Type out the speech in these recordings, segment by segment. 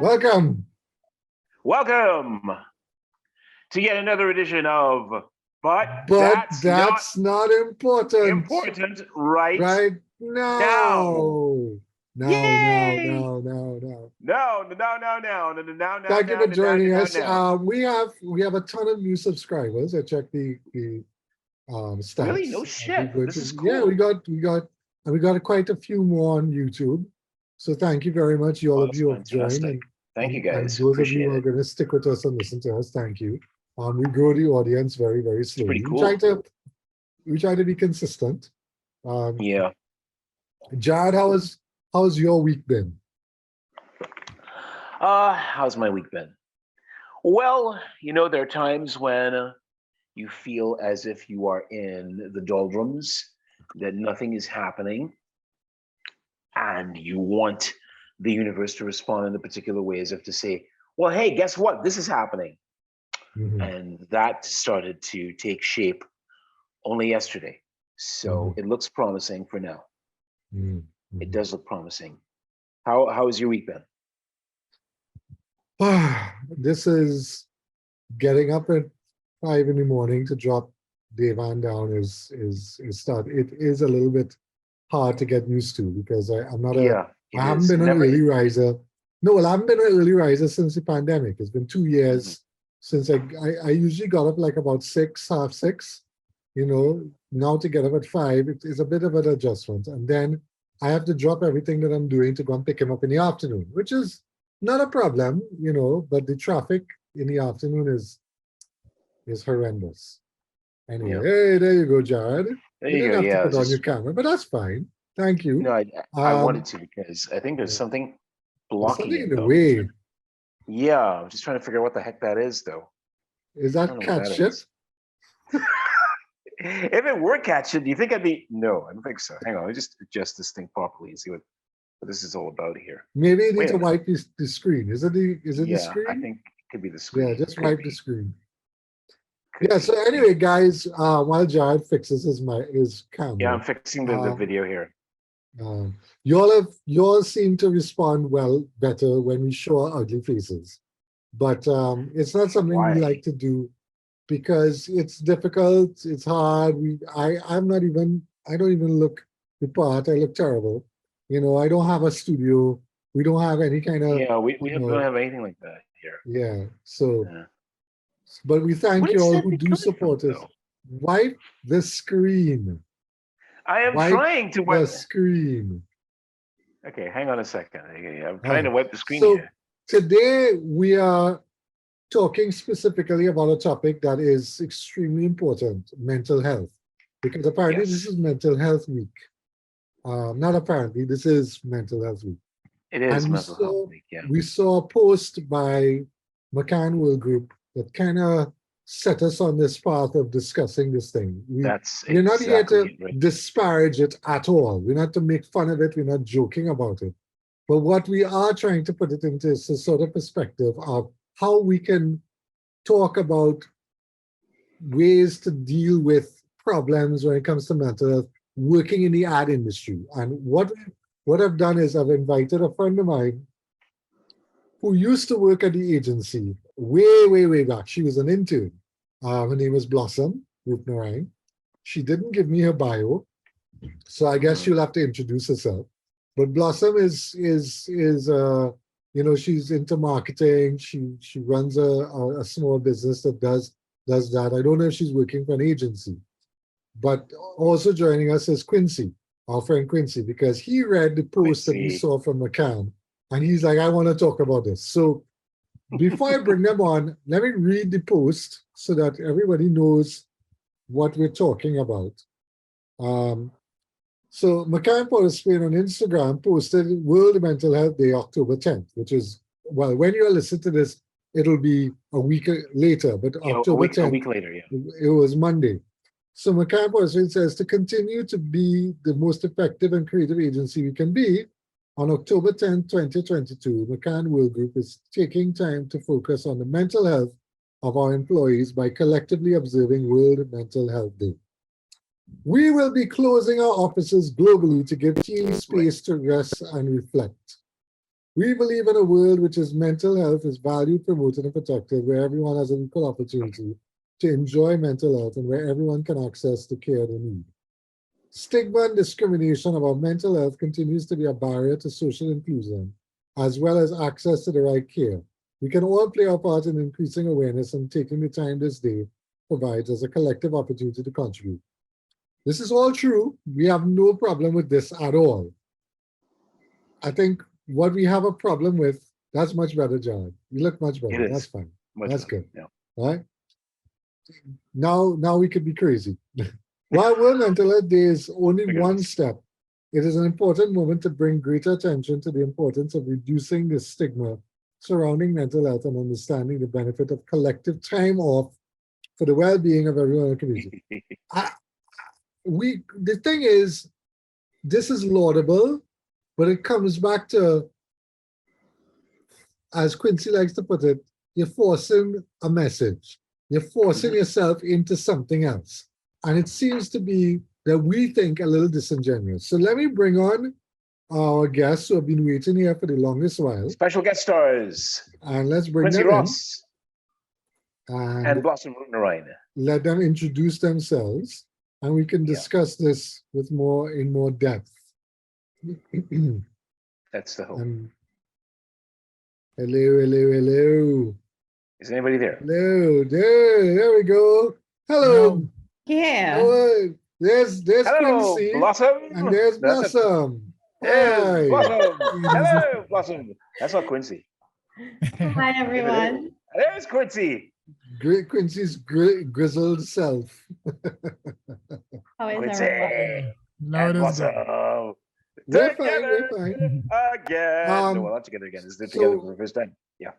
Welcome. Welcome to yet another edition of But That's not important. Important right now. No. Thank you for joining us. We have a ton of new subscribers. I checked the stats. Really? No shit. This is cool. Yeah, we got quite a few more on YouTube. So thank you very much. All of you have joined. Thank you guys. And those of you who are going to stick with us and listen to us, thank you. We grow the audience very, very slowly. Pretty cool. We try to be consistent. Yeah. Jared, how's your week been? How's my week been? Well, there are times when you feel as if you are in the doldrums, that nothing is happening, and you want the universe to respond in a particular way, as if to say, well, hey, guess what? This is happening. Mm-hmm. And that started to take shape only yesterday. So It looks promising for now. Mm-hmm. It does look promising. How has your week been? This is getting up at 5 in the morning to drop Devan down is start. It is a little bit hard to get used to because I'm not I haven't been an early riser. No, well, I haven't been an early riser since the pandemic. It's been 2 years since I usually got up like about 6, half 6. Now to get up at 5, it's a bit of an adjustment. And then I have to drop everything that I'm doing to go and pick him up in the afternoon, which is not a problem, but the traffic in the afternoon is horrendous. Anyway, Hey, there you go, Jared. You didn't have to put on your camera, but that's fine. Thank you. No, I wanted to because I think there's something blocking something in the way. Yeah, I'm just trying to figure out what the heck that is, though. Is that cat shit? If it were cat shit, do you think I'd be? No, I don't think so. Hang on, let me just adjust this thing properly and see what this is all about here. Maybe you need to wipe the screen. Is it the screen? I think it could be the screen. Yeah, just wipe the screen. So anyway, guys, while Jared fixes his camera. Yeah, I'm fixing the video here. You all seem to respond better when we show our ugly faces, but it's not something we like to do because it's difficult. It's hard. I don't even look the part. I look terrible. I don't have a studio. We don't have any kind of don't have anything like that here. Yeah. So, but we thank you all who do support us. Wipe the screen. I am trying to wipe the screen. Okay, hang on a second. I'm trying to wipe the screen here. Today we are talking specifically about a topic that is extremely important, mental health. Because apparently this is Mental Health Week. Not apparently, this is Mental Health Week. It is Mental Health Week, yeah. We saw a post by McCann World Group that kind of set us on this path of discussing this thing. We're not here to disparage it at all. We're not to make fun of it. We're not joking about it. But what we are trying to put it into is a sort of perspective of how we can talk about ways to deal with problems when it comes to mental health, working in the ad industry. And what I've done is I've invited a friend of mine who used to work at the agency way back. She was an intern. Her name is Blossom Rupnarayan. She didn't give me her bio, so I guess she'll have to introduce herself. But Blossom she's into marketing. She runs a small business that does that. I don't know if she's working for an agency. But also joining us is Quincy, our friend Quincy, because he read the post that we saw from McCann, and he's like, I want to talk about this. So before I bring them on, let me read the post so that everybody knows what we're talking about. So McCann Spain on Instagram posted World Mental Health Day, October 10th, which is, well, when you listen to this, it'll be a week later, but October 10th, a week later, yeah. It was Monday. So McCann says, to continue to be the most effective and creative agency we can be, on October 10, 2022, McCann World Group is taking time to focus on the mental health of our employees by collectively observing World Mental Health Day. We will be closing our offices globally to give teams space to rest and reflect. We believe in a world which is mental health is valued, promoted, and protected, where everyone has an equal opportunity to enjoy mental health and where everyone can access the care they need. Stigma and discrimination about mental health continues to be a barrier to social inclusion, as well as access to the right care. We can all play our part in increasing awareness and taking the time this day provides as a collective opportunity to contribute. This is all true. We have no problem with this at all. I think what we have a problem with, that's much better, John. You look much better. That's fine. That's good. Yeah. All right. Now we could be crazy. While World Mental Health Day is only one step, it is an important moment to bring greater attention to the importance of reducing the stigma surrounding mental health and understanding the benefit of collective time off for the well-being of everyone in the community. The thing is, this is laudable, but it comes back to, as Quincy likes to put it, you're forcing a message. You're forcing yourself into something else. And it seems to be that we think a little disingenuous. So let me bring on our guests who have been waiting here for the longest while. Special guest stars. And let's bring Quincy them Ross in. And Blossom Rutnerine. Let them introduce themselves, and we can discuss this with in more depth. That's the hope. Hello. Is anybody there? Hello, there we go. Hello. Yeah. Oh, there's Hello, Quincy. Blossom. And there's Blossom. There's Blossom. Hello, Blossom. That's not Quincy. Hi, everyone. There's Quincy. Great Quincy's grizzled self. How is Quincy. everyone? And Blossom. We're Together fine. again. No, we're not together again. It's together for the first time. Yeah.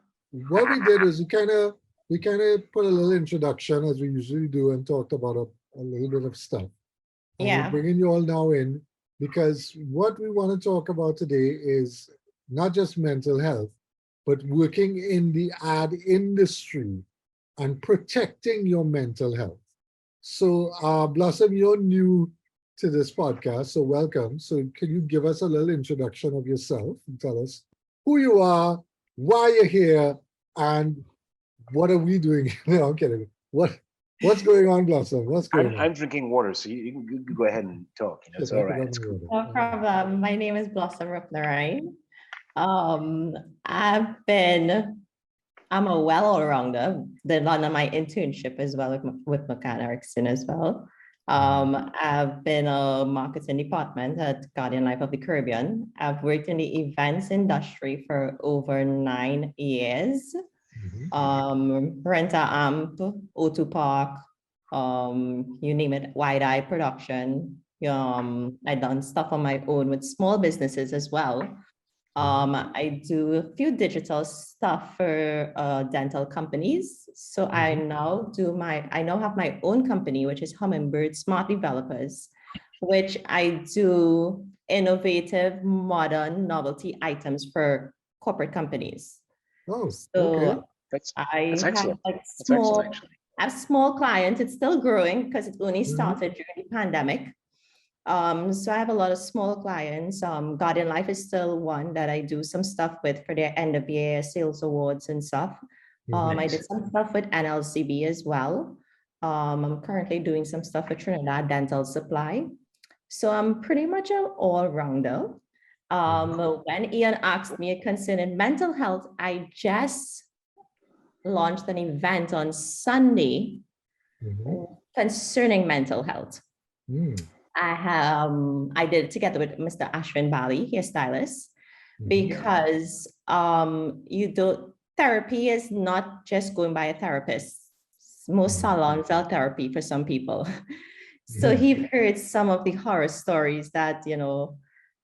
What we did is we kind of put a little introduction, as we usually do, and talked about a little bit of stuff. And Yeah. we're bringing you all now in because what we want to talk about today is not just mental health, but working in the ad industry and protecting your mental health. So Blossom, you're new to this podcast, so welcome. So can you give us a little introduction of yourself and tell us who you are, why you're here, and what are we doing? No, I'm kidding. What's going on, Blossom? What's going on? I'm drinking water, so you can go ahead and talk. It's all right. It's cool. No problem. My name is Blossom Rutnerine. I'm a well all-rounder. Did a lot of my internship as well with McCann Erickson as well. I've been a marketing department at Guardian Life of the Caribbean. I've worked in the events industry for over 9 years. Renta Amp, O2 Park, you name it, Wide Eye Production. I've done stuff on my own with small businesses as well. I do a few digital stuff for dental companies. So I now have my own company, which is Hummingbird Smart Developers, which I do innovative, modern, novelty items for corporate companies. Oh, so okay. That's I excellent. have That's excellent, actually. I have small clients. It's still growing because it only started during the pandemic. So I have a lot of small clients. Guardian Life is still one that I do some stuff with for their end of year sales awards and stuff. I did some stuff with NLCB as well. I'm currently doing some stuff for Trinidad Dental Supply. So I'm pretty much an all-rounder. When Ian asked me concerning mental health, I just launched an event on Sunday concerning mental health. I did it together with Mr. Ashwin Bali, hairstylist, because therapy is not just going by a therapist. Most salons are therapy for some people. So he heard some of the horror stories that,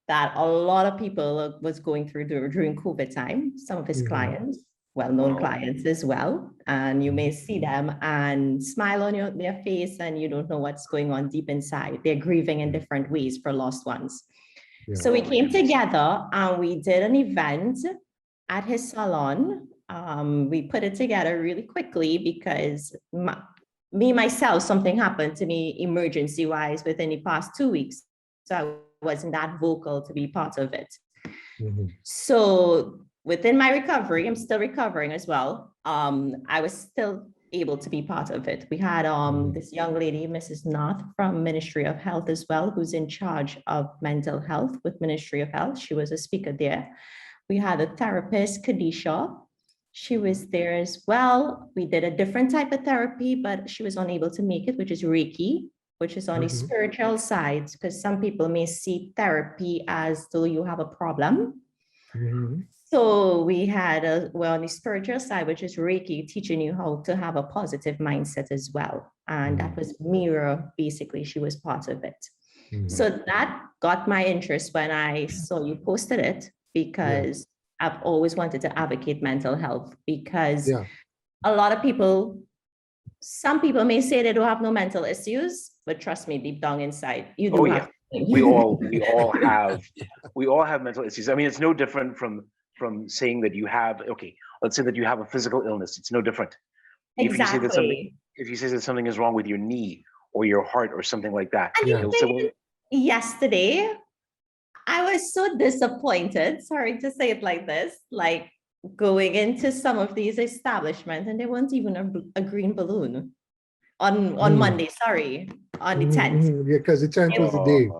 that a lot of people was going through during COVID time, some of his clients, well-known clients as well. And you may see them and smile on their face and you don't know what's going on deep inside. They're grieving in different ways for lost ones. Yeah. So we came together and we did an event at his salon. We put it together really quickly because myself, something happened to me emergency-wise within the past 2 weeks. So I wasn't that vocal to be part of it. So within my recovery, I'm still recovering as well. I was still able to be part of it. We had this young lady, Mrs. North from Ministry of Health as well, who's in charge of mental health with Ministry of Health. She was a speaker there. We had a therapist, Kadisha. She was there as well. We did a different type of therapy, but she was unable to make it, which is Reiki, which is on the spiritual side, because some people may see therapy as though you have a problem. So we had on the spiritual side, which is Reiki, teaching you how to have a positive mindset as well. And that was Mira, basically, she was part of it. So that got my interest when I saw you posted it, because I've always wanted to advocate mental health, because a lot of people, some people may say they don't have no mental issues, but trust me, deep down inside, you do have. We all have mental issues. I mean, it's no different from saying that you have, let's say that you have a physical illness. It's no different. Exactly. If you say that something is wrong with your knee or your heart or something like that. And yesterday, I was so disappointed, sorry to say it like this, like going into some of these establishments and there wasn't even a green balloon on Monday, on the 10th. Yeah, because the 10th was the day.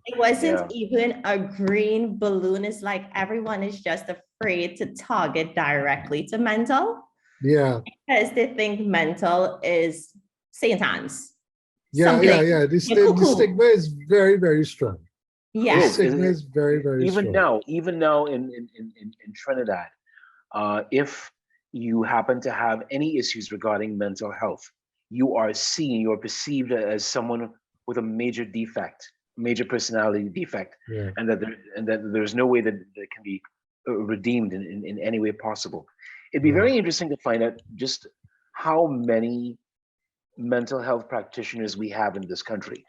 It wasn't even a green balloon. It's like everyone is just afraid to target directly to mental. Yeah. Because they think mental is Satan's. The stigma is very, very strong. Yeah. The stigma is very, very strong. Even now in Trinidad, if you happen to have any issues regarding mental health, you are perceived as someone with a major defect, major personality defect, and that there's no way that it can be redeemed in any way possible. It'd be very interesting to find out just how many mental health practitioners we have in this country.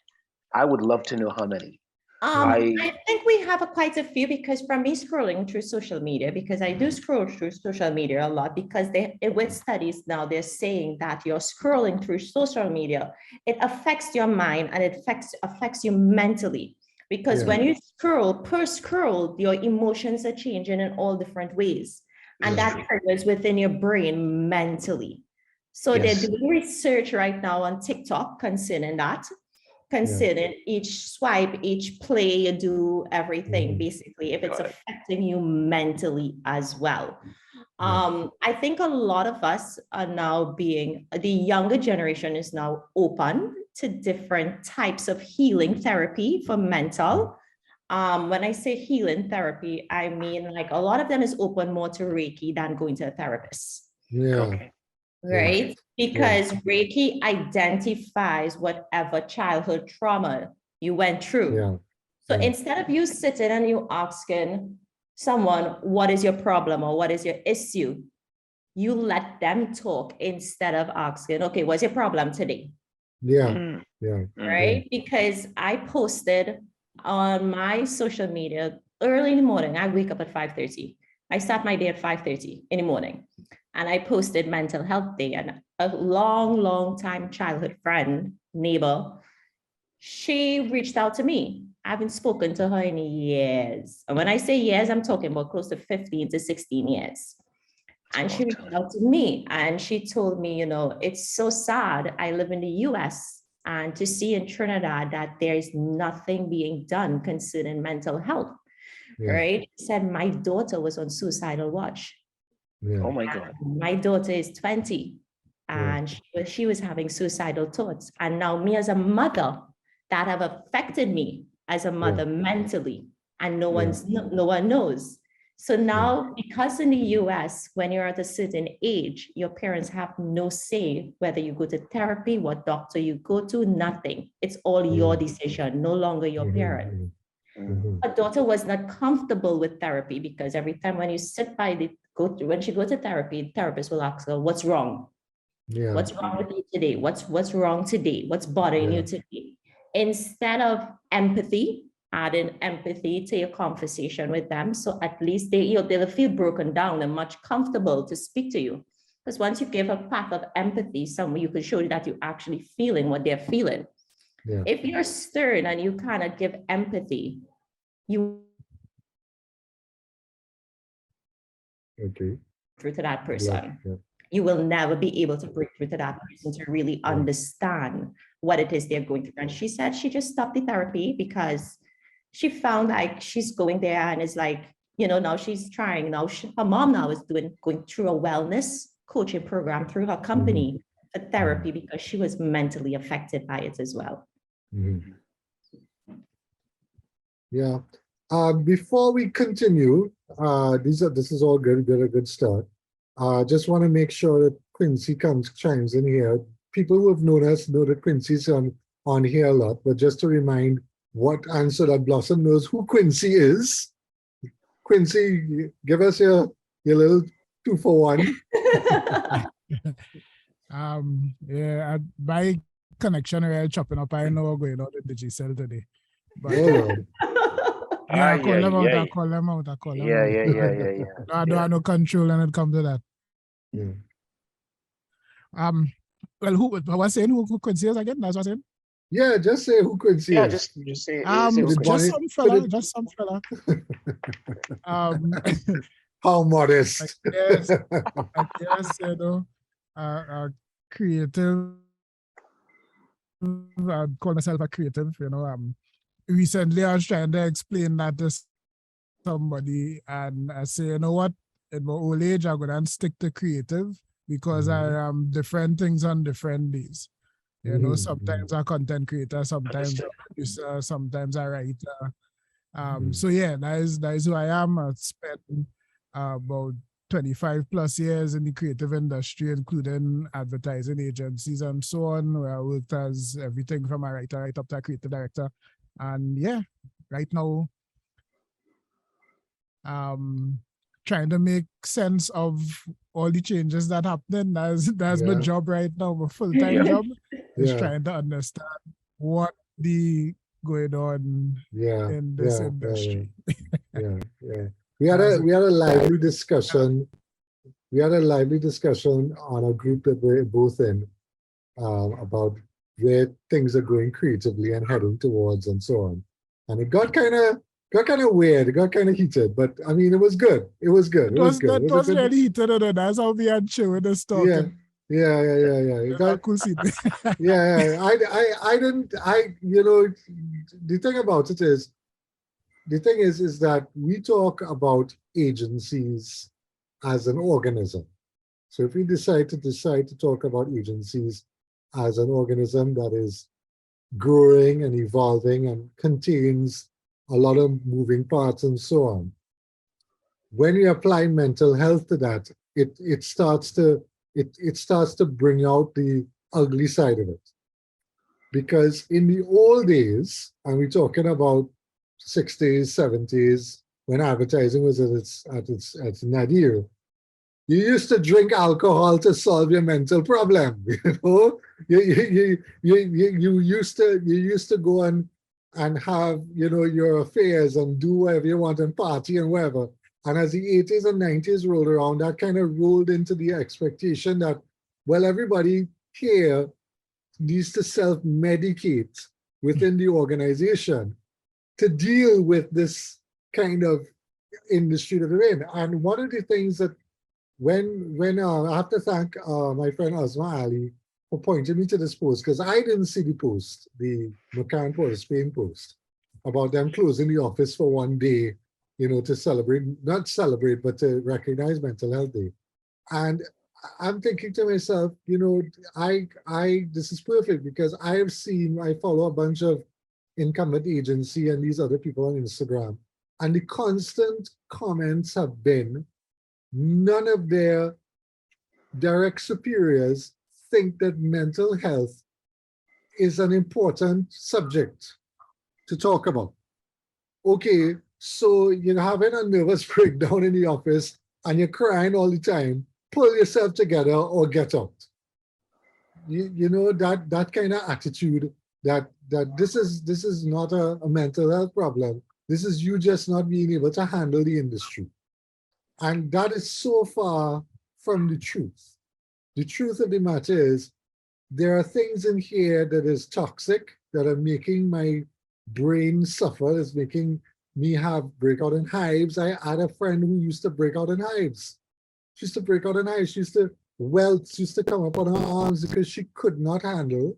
I would love to know how many. I think we have quite a few, because from me scrolling through social media, because I do scroll through social media a lot, because with studies now, they're saying that you're scrolling through social media, it affects your mind and it affects you mentally. Because when you per scroll, your emotions are changing in all different ways. And that triggers within your brain mentally. So they're doing research right now on TikTok concerning that. Considering each swipe, each play you do, everything, basically, if it's affecting you mentally as well. I think a lot of us are now the younger generation is now open to different types of healing therapy for mental. When I say healing therapy, I mean like a lot of them is open more to Reiki than going to a therapist. Right? Because Reiki identifies whatever childhood trauma you went through. So instead of you sitting and you asking someone, what is your problem or what is your issue? You let them talk instead of asking, okay, what's your problem today? Right? Because I posted on my social media early in the morning. I wake up at 5:30. I start my day at 5:30 in the morning. And I posted Mental Health Day, and a long time childhood friend, neighbor, she reached out to me. I haven't spoken to her in years. And when I say years, I'm talking about close to 15 to 16 years. And she reached out to me and she told me, it's so sad. I live in the US and to see in Trinidad that there is nothing being done concerning mental health, right? She said, my daughter was on suicidal watch. Oh my God. My daughter is 20 and she was having suicidal thoughts. And now me as a mother, that have affected me as a mother mentally, and no one knows. So now, because in the US, when you're at a certain age, your parents have no say whether you go to therapy, what doctor you go to, nothing. It's all your decision, no longer your parents. Her daughter was not comfortable with therapy because every time when you sit by when she goes to therapy, the therapist will ask her, what's wrong? What's wrong with you today? What's wrong today? What's bothering you today? Instead of empathy, adding empathy to your conversation with them. So at least they'll feel broken down and much comfortable to speak to you. Because once you give a path of empathy, somewhere you can show that you're actually feeling what they're feeling. If you're stern and you cannot give empathy, you through to that person. You will never be able to break through to that person to really understand what it is they're going through. And she said she just stopped the therapy because she found like she's going there and it's like, now she's trying. Now her mom now is going through a wellness coaching program through her company for therapy because she was mentally affected by it as well. Before we continue, this is all good, a good start. Just want to make sure that Quincy chimes in here. People who have known us know that Quincy's on here a lot, but just to remind and so that Blossom knows who Quincy is. Quincy, give us your little 2 for 1. My connection real chopping up. I know what's going on in the GCell today. But I call them out. Yeah. I don't have no control when it comes to that. Well, who was saying who Quincy is again? That's what I'm saying. Yeah, just say who Quincy is. Just say. Just some fella. How modest. I guess creative. I call myself a creative. Recently I was trying to explain that to somebody, and I say, you know what? In my old age, I'm going to stick to creative because I am different things on different days. Sometimes I'm a content creator, sometimes I'm a producer, sometimes a writer. So yeah, that is who I am. I spent about 25 plus years in the creative industry, including advertising agencies and so on, where I worked as everything from a writer right up to a creative director. And yeah, right now, trying to make sense of all the changes that happened. That's my job right now. My full-time job is trying to understand what the going on in this industry. We had a lively discussion. We had a lively discussion on a group that we're both in about where things are going creatively and heading towards and so on. And it got kind of weird. It got kind of heated, but I mean, it was good. It was good. It was good. It was really heated, and that's how we had chill with this talking. Yeah. It got cool. I didn't. The thing about it is, that we talk about agencies as an organism. So if we decide to talk about agencies as an organism that is growing and evolving and contains a lot of moving parts and so on, when you apply mental health to that, it starts to bring out the ugly side of it. Because in the old days, and we're talking about 60s, 70s, when advertising was at its nadir, you used to drink alcohol to solve your mental problem. You used to go and have your affairs and do whatever you want and party and whatever. And as the 80s and 90s rolled around, that kind of rolled into the expectation that, well, everybody here needs to self-medicate within the organization to deal with this kind of industry that we're in. And one of the things that when I have to thank my friend Asma Ali for pointing me to this post, because I didn't see the post, the McCann Post, Spain post, about them closing the office for one day, to celebrate, not celebrate, but to recognize Mental Health Day. And I'm thinking to myself, this is perfect, because I follow a bunch of incumbent agency and these other people on Instagram, and the constant comments have been, none of their direct superiors think that mental health is an important subject to talk about. Okay, so you're having a nervous breakdown in the office and you're crying all the time, pull yourself together or get out. That kind of attitude that this is not a mental health problem. This is you just not being able to handle the industry. And that is so far from the truth. The truth of the matter is, there are things in here that is toxic, that are making my brain suffer, is making me have breakout in hives. I had a friend who used to break out in hives. She used to break out in hives. She used to welt, she used to come up on her arms because she could not handle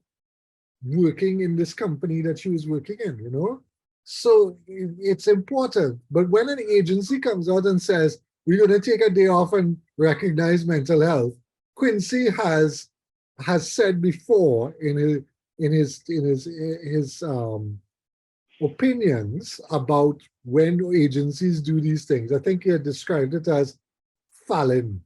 working in this company that she was working in, So it's important. But when an agency comes out and says, we're going to take a day off and recognize mental health, Quincy has said before in his opinions about when agencies do these things. I think he had described it as falling.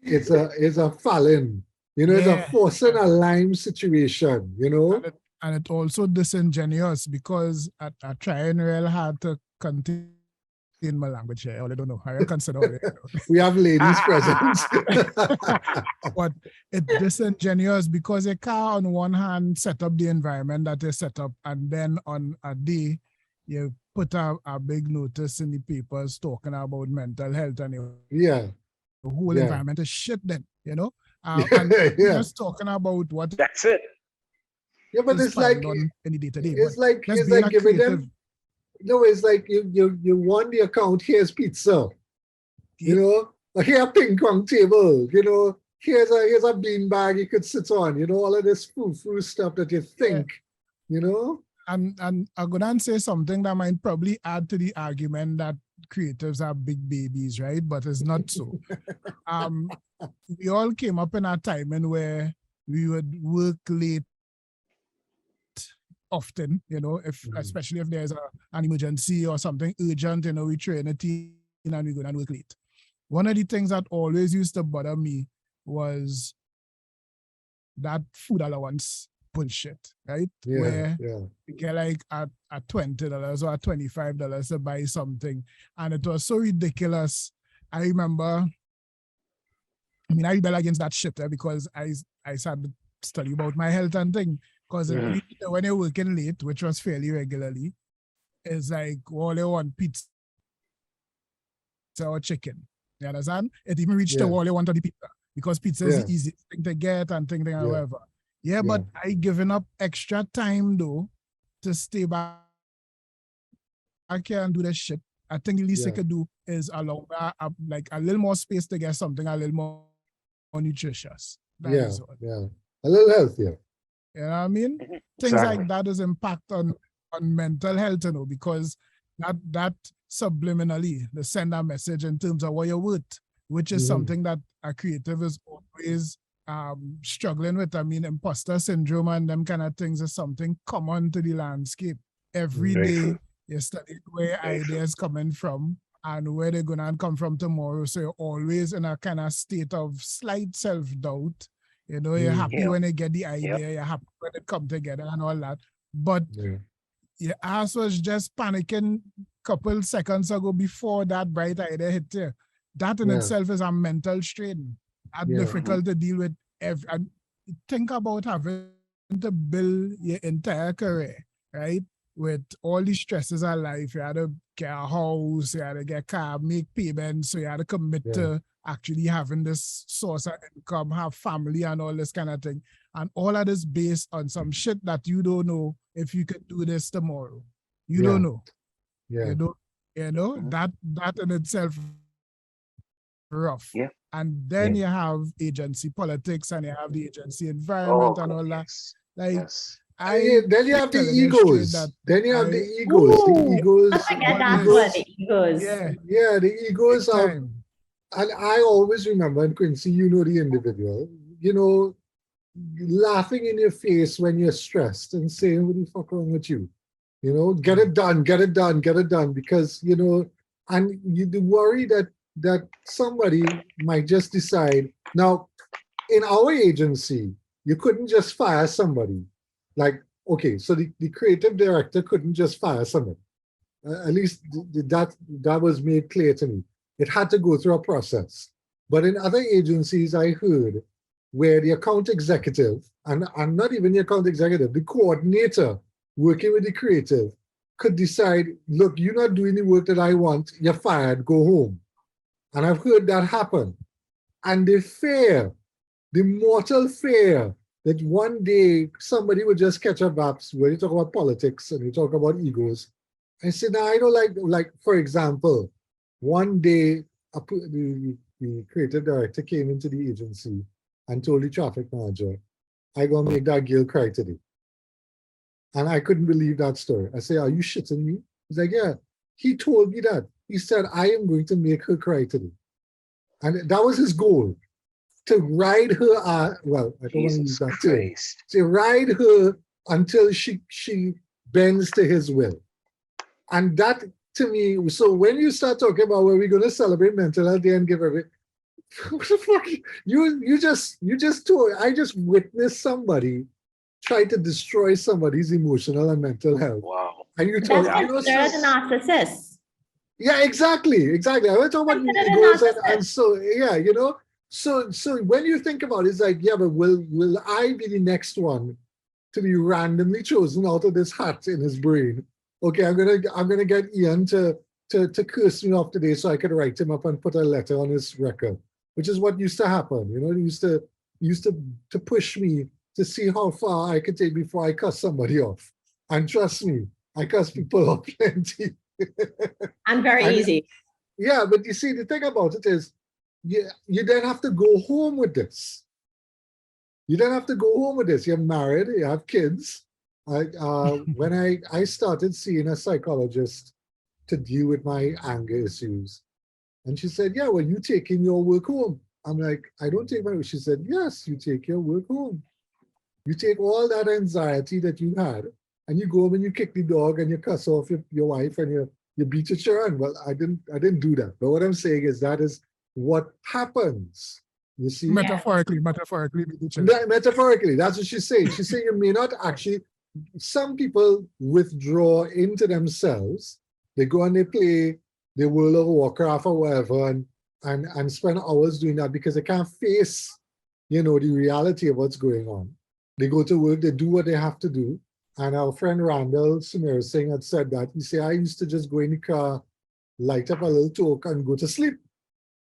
It's a falling. It's a forcing a lime situation. And it also disingenuous, because I trying real hard to contain my language here. I don't know how I consider it. We have ladies present. But it's disingenuous, because you can't on one hand set up the environment that is set up, and then on a day you put a big notice in the papers talking about mental health, and the whole environment is shit then, and just talking about what that's it. Yeah, but it's like in the day-to-day. It's like giving them. No, it's like you won the account. Here's pizza. Here a ping pong table. Here's a bean bag you could sit on. All of this frou stuff that you think. And I'm gonna say something that might probably add to the argument that creatives are big babies, right? But it's not so. We all came up in a time where we would work late often, especially if there's an emergency or something urgent, we train a team and we go and work late. One of the things that always used to bother me was that food allowance bullshit, right? Where you get like at $20 or $25 to buy something, and it was so ridiculous. I remember, I rebel against that shit because I started to study about my health and thing. Because when you're working late, which was fairly regularly, it's like all they want pizza or chicken. You understand? It even reached the wall they want on the pizza, because pizza is the easiest thing to get and thing however. But I given up extra time though to stay back here and do this shit. I think the least I could do is allow like a little more space to get something a little more nutritious. A little healthier. You know what I mean? Things like that is impact on mental health, because that subliminally they send a message in terms of what you're worth, which is something that a creative is always struggling with. Imposter syndrome and them kind of things is something common to the landscape. Every day you study where ideas coming from and where they're gonna come from tomorrow. So you're always in a kind of state of slight self-doubt. You're happy when you get the idea, you're happy when it come together and all that. But your ass was just panicking a couple seconds ago before that bright idea hit you. That in itself is a mental strain. That's difficult to deal with. And think about having to build your entire career, right? With all the stresses of life. You had to get a house, you had to get a car, make payments, so you had to commit to actually having this source of income, have family and all this kind of thing. And all of this based on some shit that you don't know if you could do this tomorrow. You don't know. That in itself rough. And then Yeah. you have agency politics and you have the agency environment and all that. Yes. Like, Yes. Then you have the telling you straight egos. Then you have the I- egos. The Ooh, egos. don't forget The that Goodness. one, egos. the egos. yeah, Yeah, the egos big of, time. and I always remember, and Quincy, you know the individual, you know, laughing in your face when you're stressed and saying, what the fuck wrong with you? You know, get it done, get it done, get it done. Because, you know, and you the worry that somebody might just decide. Now, in our agency, you couldn't just fire somebody. Like, okay, so the creative director couldn't just fire somebody. At least that was made clear to me. It had to go through a process. But in other agencies, I heard where the account executive, and not even the account executive, the coordinator working with the creative could decide, look, you're not doing the work that I want, you're fired, go home. And I've heard that happen. And the fear, the mortal fear that one day somebody would just catch up apps when you talk about politics and you talk about egos. I said, no, I don't like, for example, one day the creative director came into the agency and told the traffic manager, I gonna make that girl cry today. And I couldn't believe that story. I said, are you shitting me? He's like, yeah. He told me that. He said, I am going to make her cry today. And that was his goal, to ride her, well, I don't want to use Jesus that term, Christ. to ride her until she bends to his will. And that, to me, so when you start talking about where we're going to celebrate mental health day and give every, what the fuck? You just told, I just witnessed somebody try to destroy somebody's emotional and mental health. Wow. And you That's talk, you know, considered as a narcissist. yeah, exactly. I want to talk about Considered a egos narcissist. and so yeah, you know. So when you think about it, it's like, yeah, but will I be the next one to be randomly chosen out of this hat in his brain? Okay, I'm gonna get Ian to curse me off today so I could write him up and put a letter on his record, which is what used to happen. You know, he used to push me to see how far I could take before I cuss somebody off. And trust me, I cuss people off plenty. I'm very And- easy. Yeah, but you see, the thing about it is, you then have to go home with this. You then have to go home with this. You're married, you have kids. When I started seeing a psychologist to deal with my anger issues, and she said, yeah, well, you taking your work home. I'm like, I don't take my work. She said, yes, you take your work home. You take all that anxiety that you had, and you go home and you kick the dog and you cuss off your wife and you beat your children. Well, I didn't do that. But what I'm saying is that is what happens. You see? Metaphorically, Metaphorically, that's what she's saying. She's saying you may not actually, some people withdraw into themselves. They go and they play the World of Warcraft or whatever and spend hours doing that because they can't face, you know, the reality of what's going on. They go to work, they do what they have to do. And our friend Randall Samir Singh had said that. He said, I used to just go in the car, light up a little talk and go to sleep.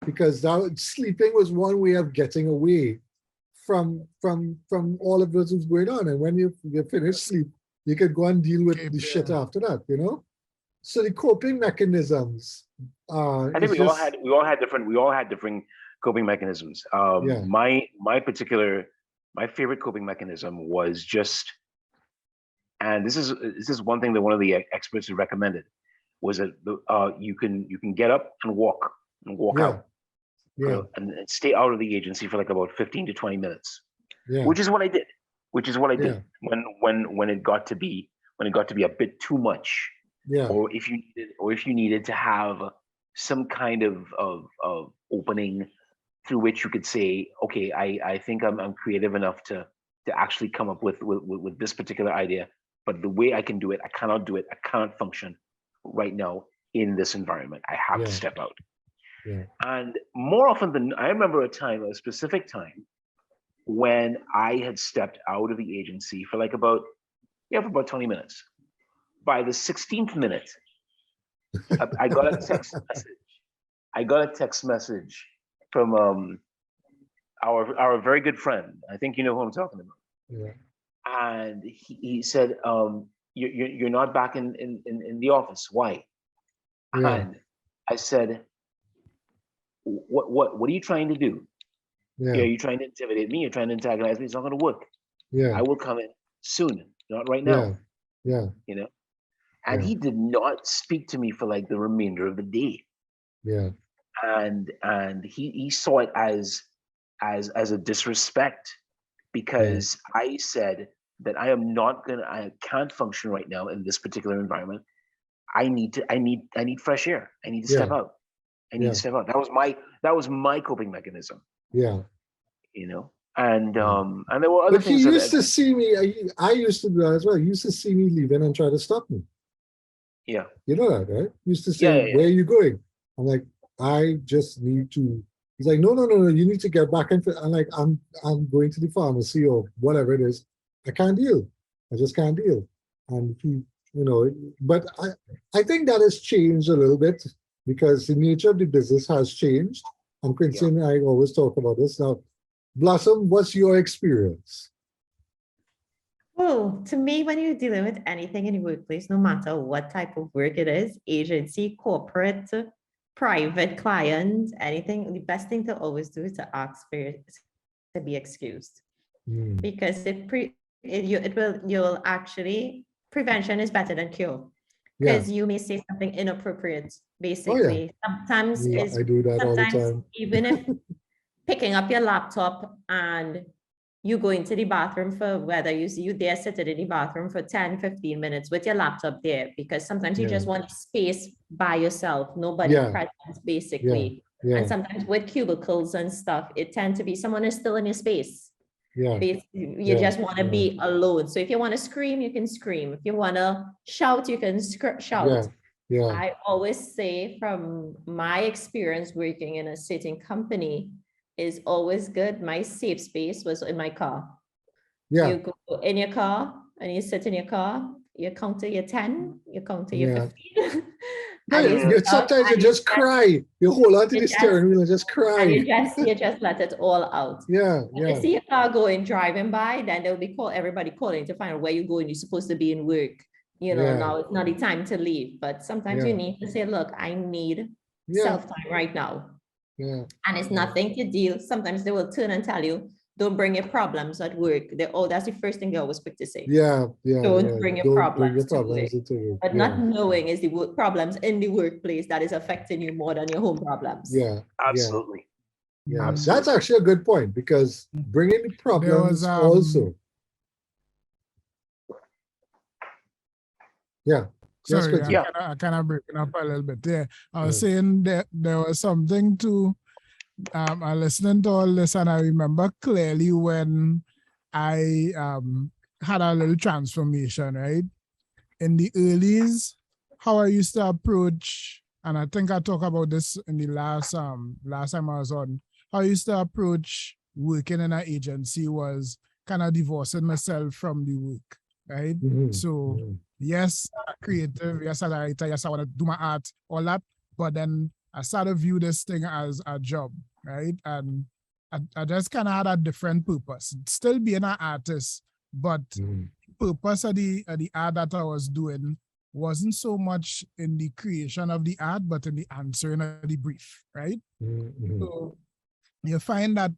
Because sleeping was one way of getting away from all of this was going on. And when you finish sleep, you can go and deal with the shit after that, you know? So the coping mechanisms I think we all had different coping mechanisms. Yeah. My favorite coping mechanism was just, and this is one thing that one of the experts had recommended, was that you can get up and walk out. Yeah. And stay out of the agency for like about 15 to 20 minutes, Yeah. which is what I did. Yeah. When it got to be a bit too much, Yeah. or if you needed to have some kind of opening through which you could say, okay, I think I'm creative enough to actually come up with this particular idea, but the way I can do it, I cannot do it. I cannot function right now in this environment. I have to step out. Yeah. And more often than I remember a specific time when I had stepped out of the agency for about 20 minutes. By the 16th minute, I got a text message. I got a text message from our very good friend. I think you know who I'm talking about. Yeah. And he said, you're not back in the office. Why? Yeah. And I said, what are you trying to do? Yeah. Are you trying to intimidate me? You're trying to antagonize me. It's not going to work. Yeah. I will come in soon, not right Yeah. now. Yeah. You know. And Yeah. he did not speak to me for like the remainder of the day. Yeah. And he saw it as a disrespect because I said that I can't function right now in this particular environment. I need fresh air. I need to step out. I need to step out. That was my coping mechanism. Yeah. You know, and there were other But he things used to see me. I used to do that as well. He used to see me leaving and try to stop me. Yeah. You know that, right? He used to say, Yeah. "Where are you going?" I'm like, "I just need to." He's like, "No, no, no, no. You need to get back into." I'm like, "I'm going to the pharmacy or whatever it is. I can't deal. I just can't deal." And he, but I think that has changed a little bit because the nature of the business has changed. And Quincy and I always talk about this now. Blossom, what's your experience? Oh, to me, when you're dealing with anything in the workplace, no matter what type of work it is, agency, corporate, private client, anything, the best thing to always do is to ask for to be excused. Because you'll actually, prevention is better than cure. Because you may say something inappropriate, basically. Sometimes I do that all the time. Even if picking up your laptop and you go into the bathroom for whether you there sitting in the bathroom for 10, 15 minutes with your laptop there, because sometimes you just want space by yourself, nobody present, basically. And sometimes with cubicles and stuff, it tends to be someone is still in your space. You just want to be alone. So if you want to scream, you can scream. If you want to shout, you can shout. I always say from my experience working in a certain company is always good. My safe space was in my car. You go in your car and you sit in your car, you count to your 10, you count to your 15. Sometimes you just cry. You hold on to the steering wheel and just cry. And you just let it all out. You see a car driving by, then they'll be everybody calling to find out where you're going. You're supposed to be in work. Now it's not the time to leave. But sometimes you need to say, look, I need self-time right now. And it's nothing to deal. Sometimes they will turn and tell you, don't bring your problems at work. That's the first thing they always quick to say. Don't bring your problems to work. But not knowing is the problems in the workplace that is affecting you more than your home problems. Absolutely. That's actually a good point because bringing the problems also. Sorry, I kind of breaking up a little bit there. I was saying that there was something to I listening to all this, and I remember clearly when I had a little transformation, right? In the earlies, how I used to approach, and I think I talked about this in the last time I was on, how I used to approach working in an agency was kind of divorcing myself from the work, right? Yes, creative, yes, a writer, yes, I want to do my art, all that, but then I started to view this thing as a job, right? And I just kind of had a different purpose. Still being an artist, but purpose of the art that I was doing wasn't so much in the creation of the art, but in the answering of the brief, right? So you find that,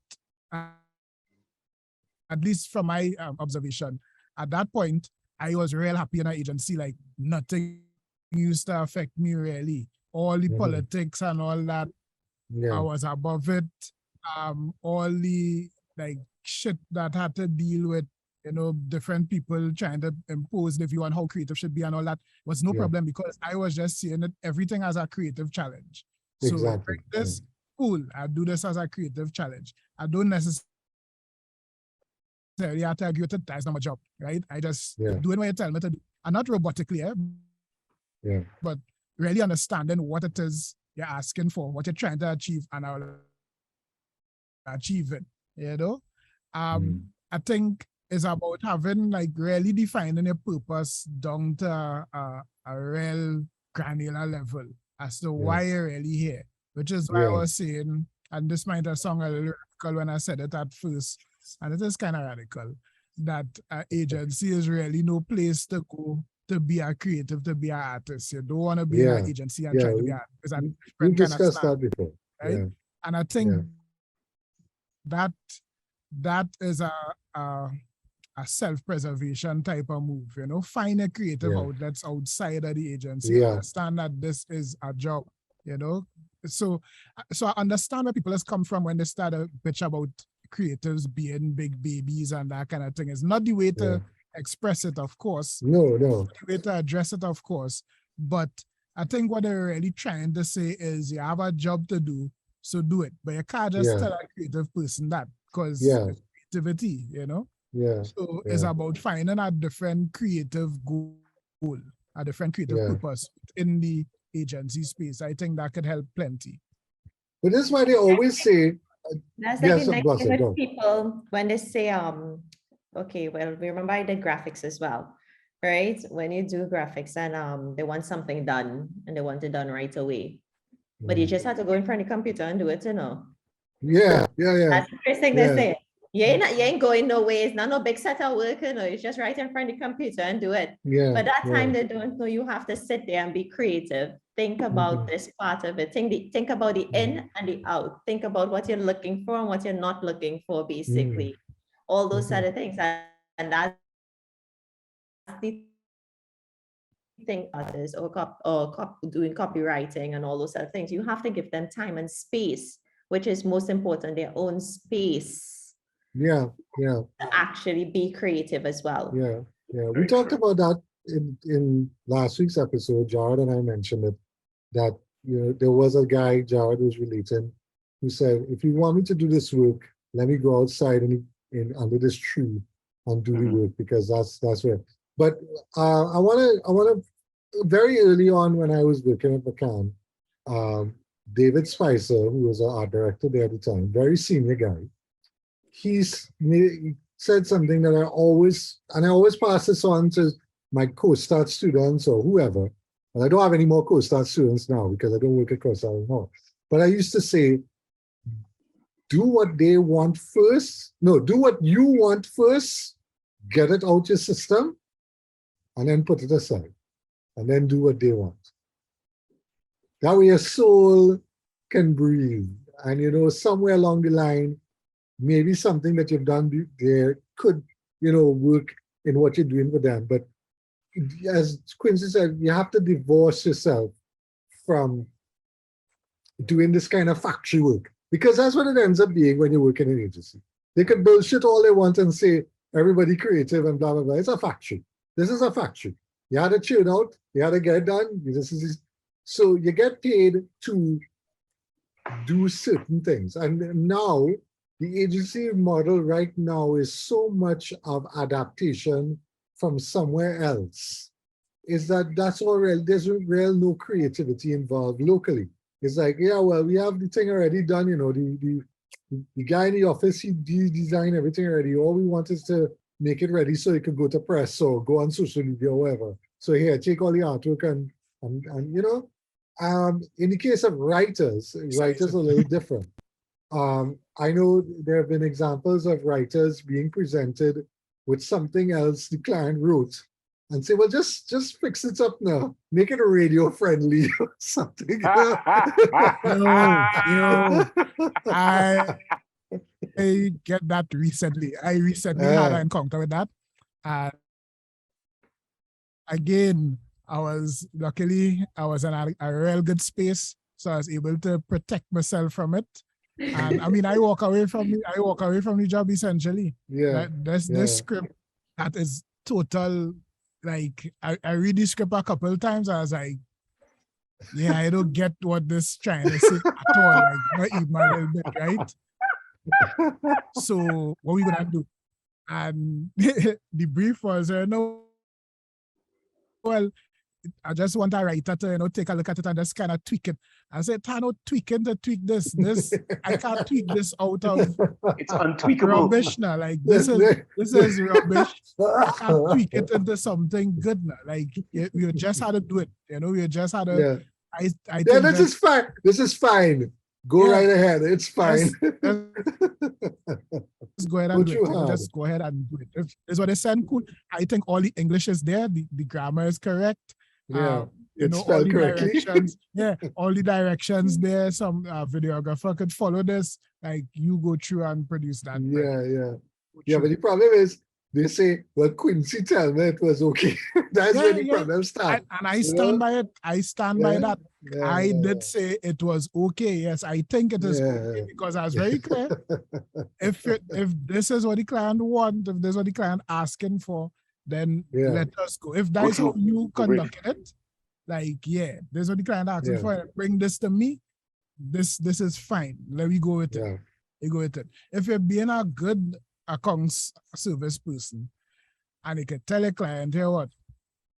at least from my observation, at that point, I was real happy in an agency, like nothing used to affect me really. All the politics and all that, I was above it. All the shit that had to deal with, different people trying to impose the view on how creative should be and all that was no problem because I was just seeing it everything as a creative challenge. So this cool, I do this as a creative challenge. I don't necessarily have to agree with it. That's not my job, right? I just doing what you tell me to do, and not robotically, but really understanding what it is you're asking for, what you're trying to achieve, and I'll achieve it. I think it's about having really defining your purpose down to a real granular level as to why you're really here, which is why I was saying, and this might have sounded a little radical when I said it at first, and it is kind of radical, that agency is really no place to go to be a creative, to be an artist. You don't want to be in an agency and try to be an artist. We discussed that before. Right? And I think Yeah. that is a self-preservation type of move, you know, find a creative Yeah. outlets outside of the agency, Yeah. understand that this is a job, you know. So I understand where people has come from when they start a bitch about creatives being big babies and that kind of thing. It's not the way to express it, of course. No. The way to address it, of course. But I think what they're really trying to say is you have a job to do, so do it. But you can't just tell a creative person that, because it's creativity, you know? Yeah. So it's about finding a different creative goal, a different creative purpose in the agency space. I think that could help plenty. But that's why they always say, that's like yes, the next Blossom, thing go. with people when they say, okay, well, remember I did graphics as well, right? When you do graphics and they want something done and they want it done right away, but you just have to go in front of the computer and do it, you know. Yeah. That's the first thing they say. You ain't going no way. It's not no big set of work, you know. It's just right in front of the computer and do it. Yeah. But that time they don't know you have to sit there and be creative. Think about this part of it. Think about the in and the out. Think about what you're looking for and what you're not looking for, basically. All those sort of things. And that's the thing artists or doing copywriting and all those sort of things. You have to give them time and space, which is most important, their own space. To actually be creative as well. We talked about that in last week's episode. Jared and I mentioned it, that there was a guy Jared was relating who said, if you want me to do this work, let me go outside and under this tree and do the work, because that's where. But I want to very early on when I was working at McCann, David Spicer, who was our art director there at the time, very senior guy, he said something that I always pass this on to my co-start students or whoever. And I don't have any more co-start students now because I don't work at co-start anymore. But I used to say, do what they want first. No, do what you want first. Get it out your system, and then put it aside, and then do what they want. That way your soul can breathe. And somewhere along the line, maybe something that you've done there could, work in what you're doing for them. But as Quincy said, you have to divorce yourself from doing this kind of factory work, because that's what it ends up being when you work in an agency. They can bullshit all they want and say everybody creative and blah, blah, blah. It's a factory. This is a factory. You had to churn out, you had to get it done. So you get paid to do certain things. And now the agency model right now is so much of adaptation from somewhere else. That's all real. There's no creativity involved locally. It's like, yeah, well, we have the thing already done. The guy in the office, he designed everything already. All we want is to make it ready so it could go to press or go on social media or whatever. So here, take all the artwork and in the case of writers are a little different. I know there have been examples of writers being presented with something else the client wrote and say, well, just fix it up now. Make it radio friendly or something. I get that recently. I recently had an encounter with that. Again, luckily I was in a real good space, so I was able to protect myself from it. And I mean, I walk away from the job essentially. This script that is total, like I read the script a couple of times. I was like, yeah, I don't get what this trying to say at all. Like, not even a little bit, right? So what we gonna do? And the brief was, no, well, I just want a writer to take a look at it and just kind of tweak it. I said, no tweaking to tweak this. I can't tweak this out of it's untweakable. Rubbish now. Like this is rubbish. I can't tweak it into something good now. Like you just had to do it. You just had to. I think this is fine. This is fine. Go right ahead. It's fine. Just go ahead and do it. Just go ahead and do it. Is what they said. Cool. I think all the English is there. The grammar is correct. It's all spelled the correctly. directions. Yeah, all the directions there. Some videographer could follow this. Like you go through and produce that. Yeah, but the problem is they say, well, Quincy tell me it was okay. That's where the problem starts. And I stand by it. I stand by that. I did Yeah. say it was okay. Yes, I think it is okay because I was very clear. If this is what the client want, if this is what the client asking for, then let us go. If that's how you conduct it, like this is what the client asking for, bring this to me. This is fine. Let me go with it. You go with it. If you're being a good accounts service person, and you can tell a client, here what,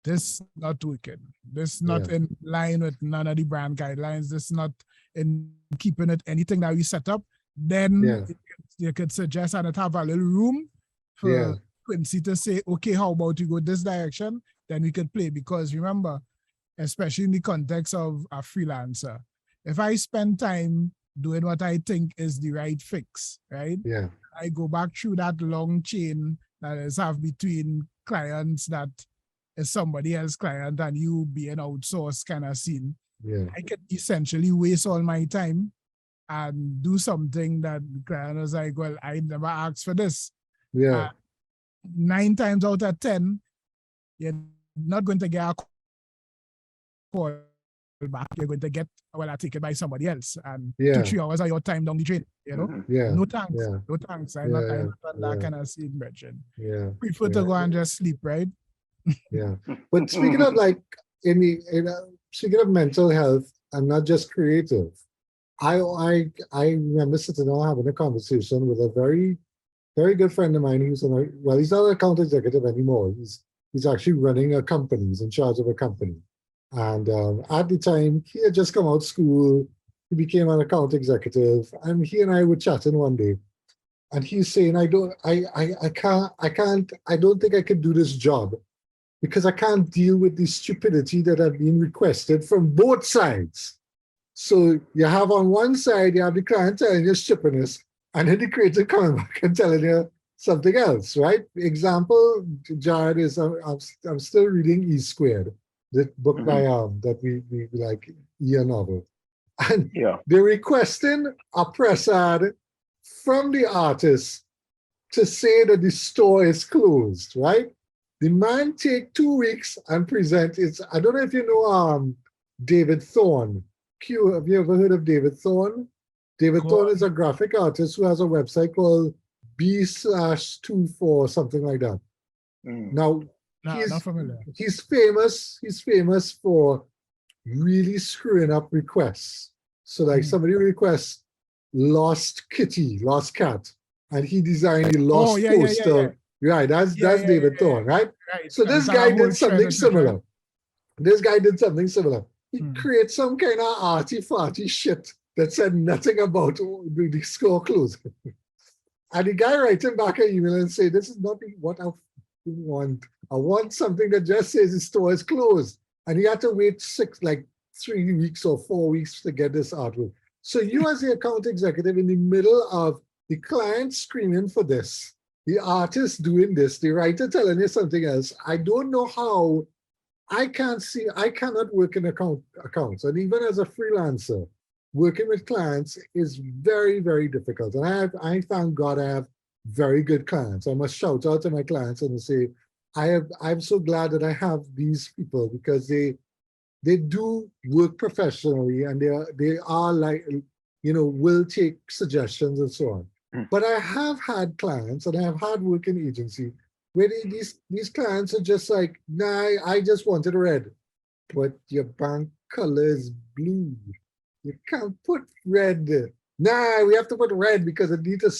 this not working. This not in line with none of the brand guidelines. This not in keeping it anything that we set up. Then you could suggest and it have a little room for Quincy to say, okay, how about you go this direction? Then we could play. Because remember, especially in the context of a freelancer, if I spend time doing what I think is the right fix, right? Yeah. I go back through that long chain that is have between clients that is somebody else's client and you being outsourced kind of scene. Yeah. I could essentially waste all my time and do something that the client was like, well, I never asked for this. Yeah. 9 times out of 10, you're not going to get a call back. You're going to get, well, I take it by somebody else. And 2-3 hours of your time down the drain, you know? No thanks. No thanks. I'm not on that kind of scene, Bridget. Prefer to go and just sleep, right? But speaking of like speaking of mental health and not just creative, I remember sitting down having a conversation with a very, very good friend of mine. He's he's not an account executive anymore. He's actually running a company. He's in charge of a company. And at the time, he had just come out of school. He became an account executive, and he and I were chatting one day. And he's saying, I don't think I could do this job because I can't deal with the stupidity that have been requested from both sides. So you have on one side, you have the client telling you stupidness, and then the creator coming back and telling you something else, right? Example, Jared, is I'm still reading E Squared, the book by that we like, year novel. And they're requesting a press ad from the artist to say that the store is closed, right? The man take 2 weeks and present it. I don't know if you know David Thorne. Have you ever heard of David Thorne? David Thorne is a graphic artist who has a website called B/24, something like that. Now, he's famous for really screwing up requests. So like somebody requests lost kitty, lost cat, and he designed the lost poster. Right, that's David Thorne, right? So this guy did something similar. He created some kind of arty-farty shit that said nothing about the store closing. And the guy writing back an email and say, this is not what I want. I want something that just says the store is closed. And he had to wait 3 weeks or 4 weeks to get this artwork. So you as the account executive in the middle of the client screaming for this, the artist doing this, the writer telling you something else. I don't know how. I cannot work in accounts. And even as a freelancer, working with clients is very, very difficult. And I thank God I have very good clients. I must shout out to my clients and say, I'm so glad that I have these people because they do work professionally and they are like, will take suggestions and so on. But I have had clients and I have had work in agency where these clients are just like, nah, I just wanted red, but your bank color is blue. You can't put red. Nah, we have to put red because I need to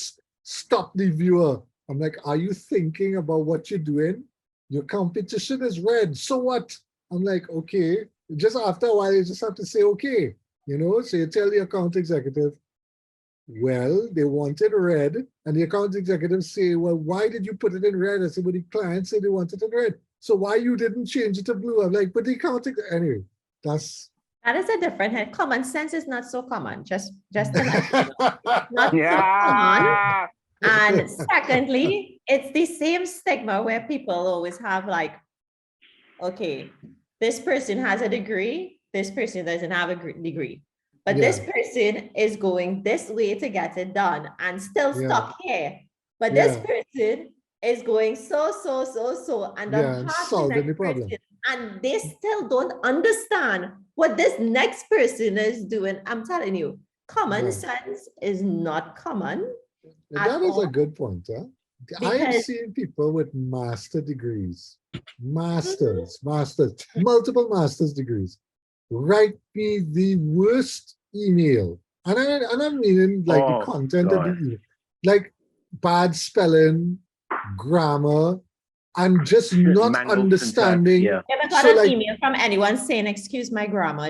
stop the viewer. I'm like, are you thinking about what you're doing? Your competition is red. So what? I'm like, okay. Just after a while, you just have to say, okay. So you tell the account executive, well, they wanted red, and the account executives say, well, why did you put it in red? I said, well, the client said they wanted it in red. So why you didn't change it to blue? I'm like, but the account anyway, that is a different head. Common sense is not so common. Just to let you know. Not so common. And secondly, it's the same stigma where people always have like, okay, this person has a degree, this person doesn't have a degree. But Yeah. this person is going this way to get it done and still Yeah. stuck here. But Yeah. this person is going so, and Yeah, and past the solving next the problem. person, and they still don't understand what this next person is doing. I'm telling you, common Yeah. sense is not common at That is a all, good point. Huh? I have because seen people with master degrees, masters, multiple master's degrees, write me the worst email. And I'm meaning like the Oh, content of the God. email, like bad spelling, grammar, and just not Mangled syntax, understanding. yeah. never got So an like, email from anyone saying, excuse my grammar,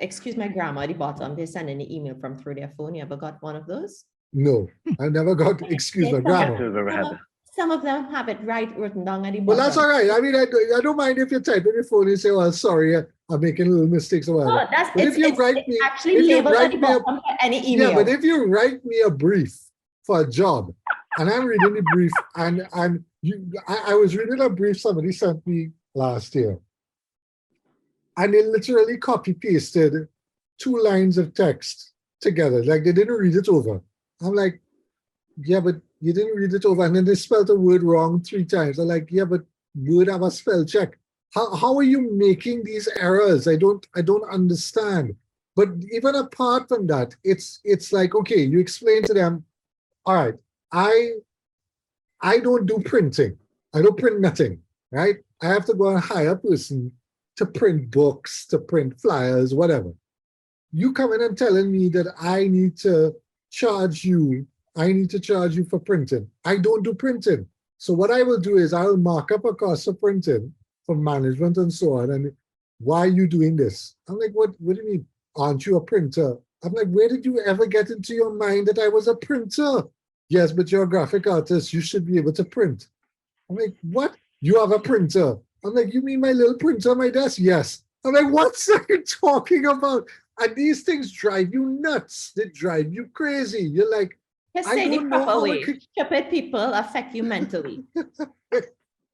excuse my grammar at the bottom. They're sending an email from through their phone. You ever got one of those? no, I never got excuse my Yes, grammar. I've ever had that. Some of them have it written down at the Well, bottom. that's all right. I mean, I don't mind if you type in your phone and say, "Well, sorry, I'm making little mistakes or whatever." No, But if you write it's me, actually if you labeled at write the me a, bottom for any email. yeah, but if you write me a brief for a job, and I'm reading the brief, and I was reading a brief somebody sent me last year, and they literally copy pasted 2 lines of text together, like they didn't read it over. I'm like, yeah, but you didn't read it over, and then they spelled a word wrong 3 times. I'm like, yeah, but word have a spell check. How are you making these errors? I don't understand. But even apart from that, it's like, okay, you explain to them, all right, I don't do printing. I don't print nothing, right? I have to go and hire a person to print books, to print flyers, whatever. You come in and telling me that I need to charge you for printing. I don't do printing. So what I will do is I will mark up a cost for printing for management and so on. And why are you doing this? I'm like, what do you mean? Aren't you a printer? I'm like, where did you ever get into your mind that I was a printer? Yes, but you're a graphic artist. You should be able to print. I'm like, what? You have a printer? I'm like, you mean my little printer on my desk? Yes. I'm like, what's are you talking about? And these things drive you nuts. They drive you crazy. You're like, Just I say the don't know proper how way. it could. Stupid people affect you mentally.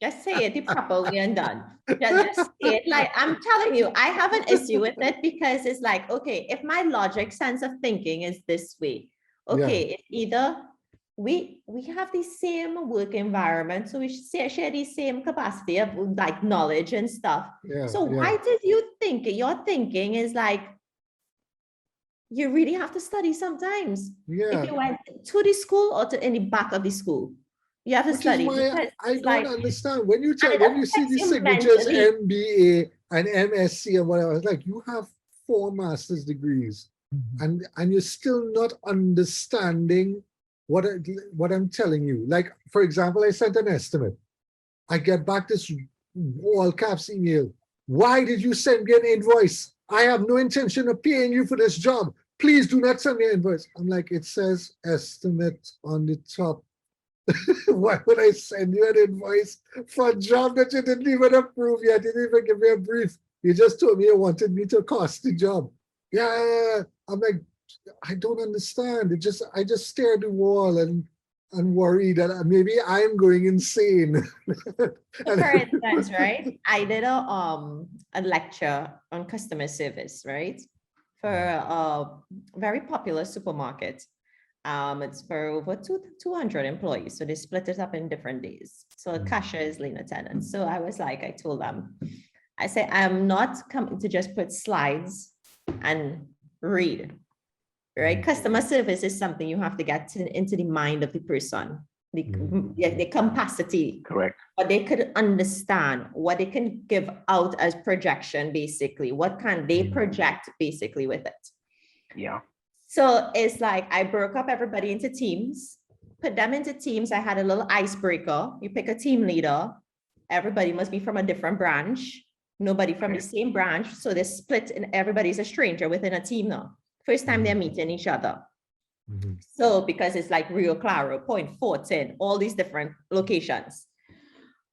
Just say it the proper way and done. Just say it. Like, I'm telling you, I have an issue with it because it's like, okay, if my logic sense of thinking is this way, okay, it's either we have the same work environment, so we should share the same capacity of like knowledge and stuff. So why did you think your thinking is like, you really have to study sometimes. If you went to the school or in the back of the school, you have to study. Why I don't like, understand when you see these you signatures, mentally. MBA and MSc and whatever. It's like you have 4 master's degrees, and you're still not understanding what I'm telling you. Like, for example, I sent an estimate. I get back this all caps email. Why did you send me an invoice? I have no intention of paying you for this job. Please do not send me an invoice. I'm like, it says estimate on the top. Why would I send you an invoice for a job that you didn't even approve yet? You didn't even give me a brief. You just told me you wanted me to cost the job. Yeah. I'm like, I don't understand. I just stare at the wall and worry that maybe I'm going insane. So for instance, right? I did a lecture on customer service, right? For a very popular supermarket. It's for over 200 employees. So they split it up in different days. So cashier is lane attendant. So I was like, I told them, I say, I'm not coming to just put slides and read, right? Customer service is something you have to get into the mind of the person, the capacity. Correct. But they could understand what they can give out as projection, basically. What can they project basically with it? Yeah. So it's like I broke up everybody into teams, put them into teams. I had a little icebreaker. You pick a team leader. Everybody must be from a different branch. Nobody from the same branch. So they split and everybody's a stranger within a team now. First time they're meeting each other. So because it's like Rio Claro, Point Fortin, all these different locations.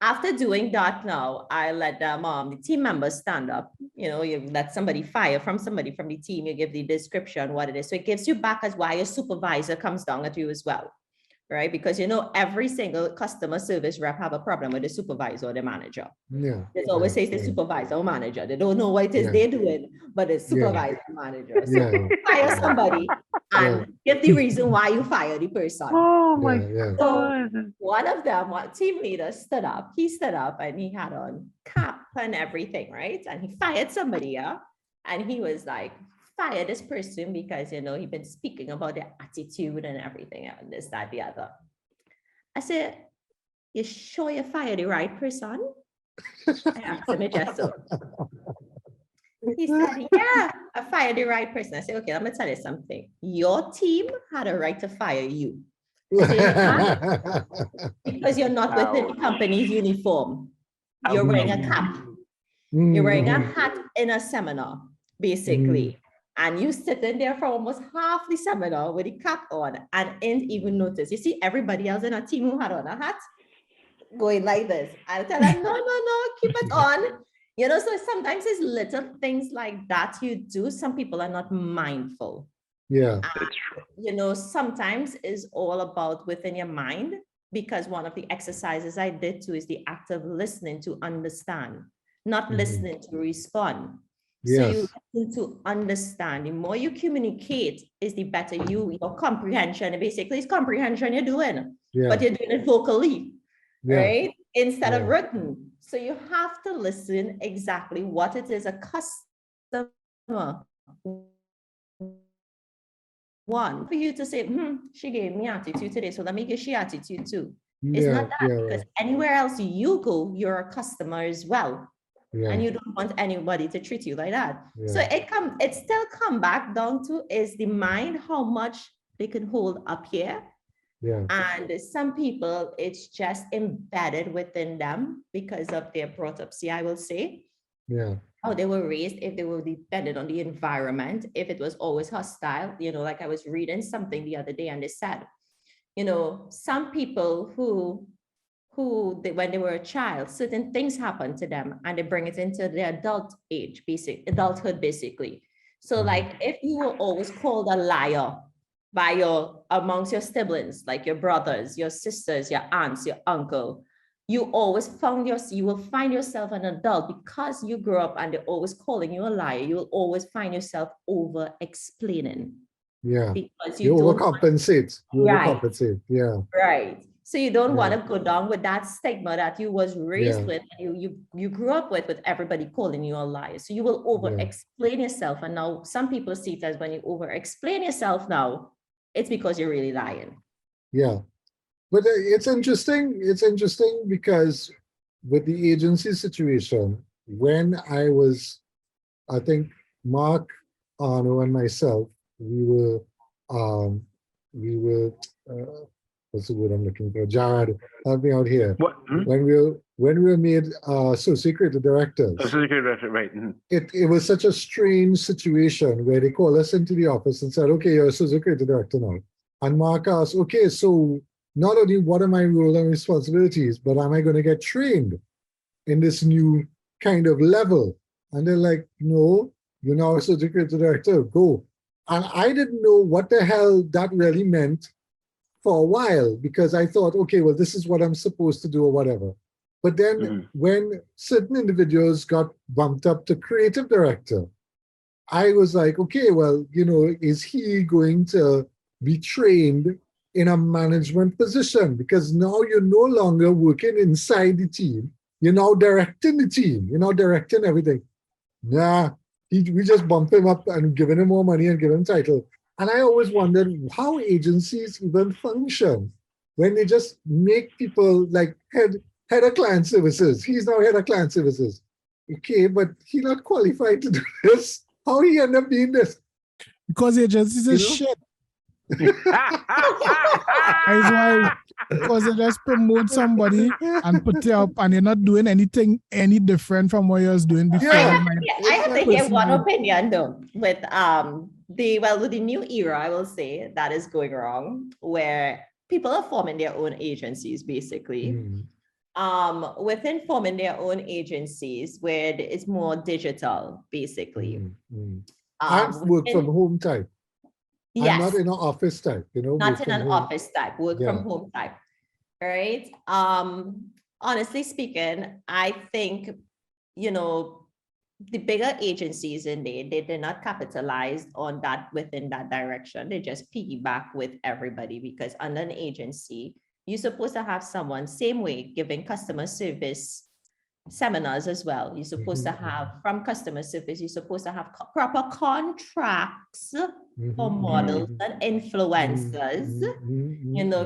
After doing that now, I let them, the team members stand up. You know, you let somebody fire from somebody from the team, you give the description, what it is. So it gives you back as why your supervisor comes down at you as well. right? Because every single customer service rep have a problem with the supervisor or the manager. Yeah. It always says the supervisor or manager. They don't know what it is they're doing, but it's supervisor or manager. So fire somebody and give the reason why you fire the person. Oh my So one of them, one team leader stood up. He stood up and he had on cap and everything, right? And he fired somebody, and he was like, fire this person because he'd been speaking about their attitude and everything and this, that, the other. I said, you sure you fired the right person? I asked him just so. He said, yeah, I fired the right person. I said, okay, I'm gonna tell you something. Your team had a right to fire you. I said, because you're not within the company's uniform. You're wearing a cap. You're wearing a hat in a seminar, basically. And you sitting there for almost half the seminar with the cap on and ain't even notice. You see everybody else in a team who had on a hat going like this. I tell them, no, keep it on. So sometimes it's little things like that you do. Some people are not mindful. Yeah. That's true. Sometimes it's all about within your mind, because one of the exercises I did too is the act of listening to understand, not listening to respond. So you listen to understand. The more you communicate is the better your comprehension. Basically, it's comprehension you're doing, but you're doing it vocally, right? Instead of written. So you have to listen exactly what it is a customer want for you to say, she gave me attitude today, so let me give she attitude too. It's not that, because anywhere else you go, you're a customer as well. And you don't want anybody to treat you like that. So it still come back down to is the mind, how much they can hold up here. And some people, it's just embedded within them because of their brought up. See, I will say, how they were raised, if they were dependent on the environment, if it was always hostile, like I was reading something the other day and they said, some people who when they were a child, certain things happen to them and they bring it into their adulthood, basically. So like if you were always called a liar by amongst your siblings, like your brothers, your sisters, your aunts, your uncle, you always you will find yourself an adult because you grew up and they're always calling you a liar. You will always find yourself over explaining. Because you overcompensate. Right. So you don't want to go down with that stigma that you was raised with, you grew up with everybody calling you a liar. So you will over explain yourself. And now some people see it as when you over explain yourself now, it's because you're really lying. But it's interesting. It's interesting because with the agency situation, when I think Mark, Arno, and myself, we were what's the word I'm looking for? Jared, help me out here. What? When we were made associate creative directors. Associate director, right. It was such a strange situation where they called us into the office and said, okay, you're associate creative director now. And Mark asked, okay, so not only what are my roles and responsibilities, but am I going to get trained in this new kind of level? And they're like, no, you're now associate creative director, go. And I didn't know what the hell that really meant for a while, because I thought, okay, well, this is what I'm supposed to do or whatever. But then when certain individuals got bumped up to creative director, I was like, okay, well, is he going to be trained in a management position? Because now you're no longer working inside the team. You're now directing the team. You're now directing everything. Nah, we just bump him up and giving him more money and give him title. And I always wondered how agencies even function when they just make people like head of client services. He's now head of client services. Okay, but he's not qualified to do this. How he end up being this? Because agencies is shit. That's why, because they just promote somebody and put you up and you're not doing anything any different from what you was doing before. I have to give one opinion though with with the new era, I will say that is going wrong, where people are forming their own agencies basically. Within forming their own agencies where it's more digital basically. And work from home type. I'm not Yes, in an office type, work not in from an home. office type, work from Yeah. home type, right? Honestly speaking, I think, the bigger agencies in there, they did not capitalize on that within that direction. They just piggyback with everybody because under an agency, you're supposed to have someone same way giving customer service seminars as well. You're supposed to have from customer service, you're supposed to have proper contracts for models and influencers,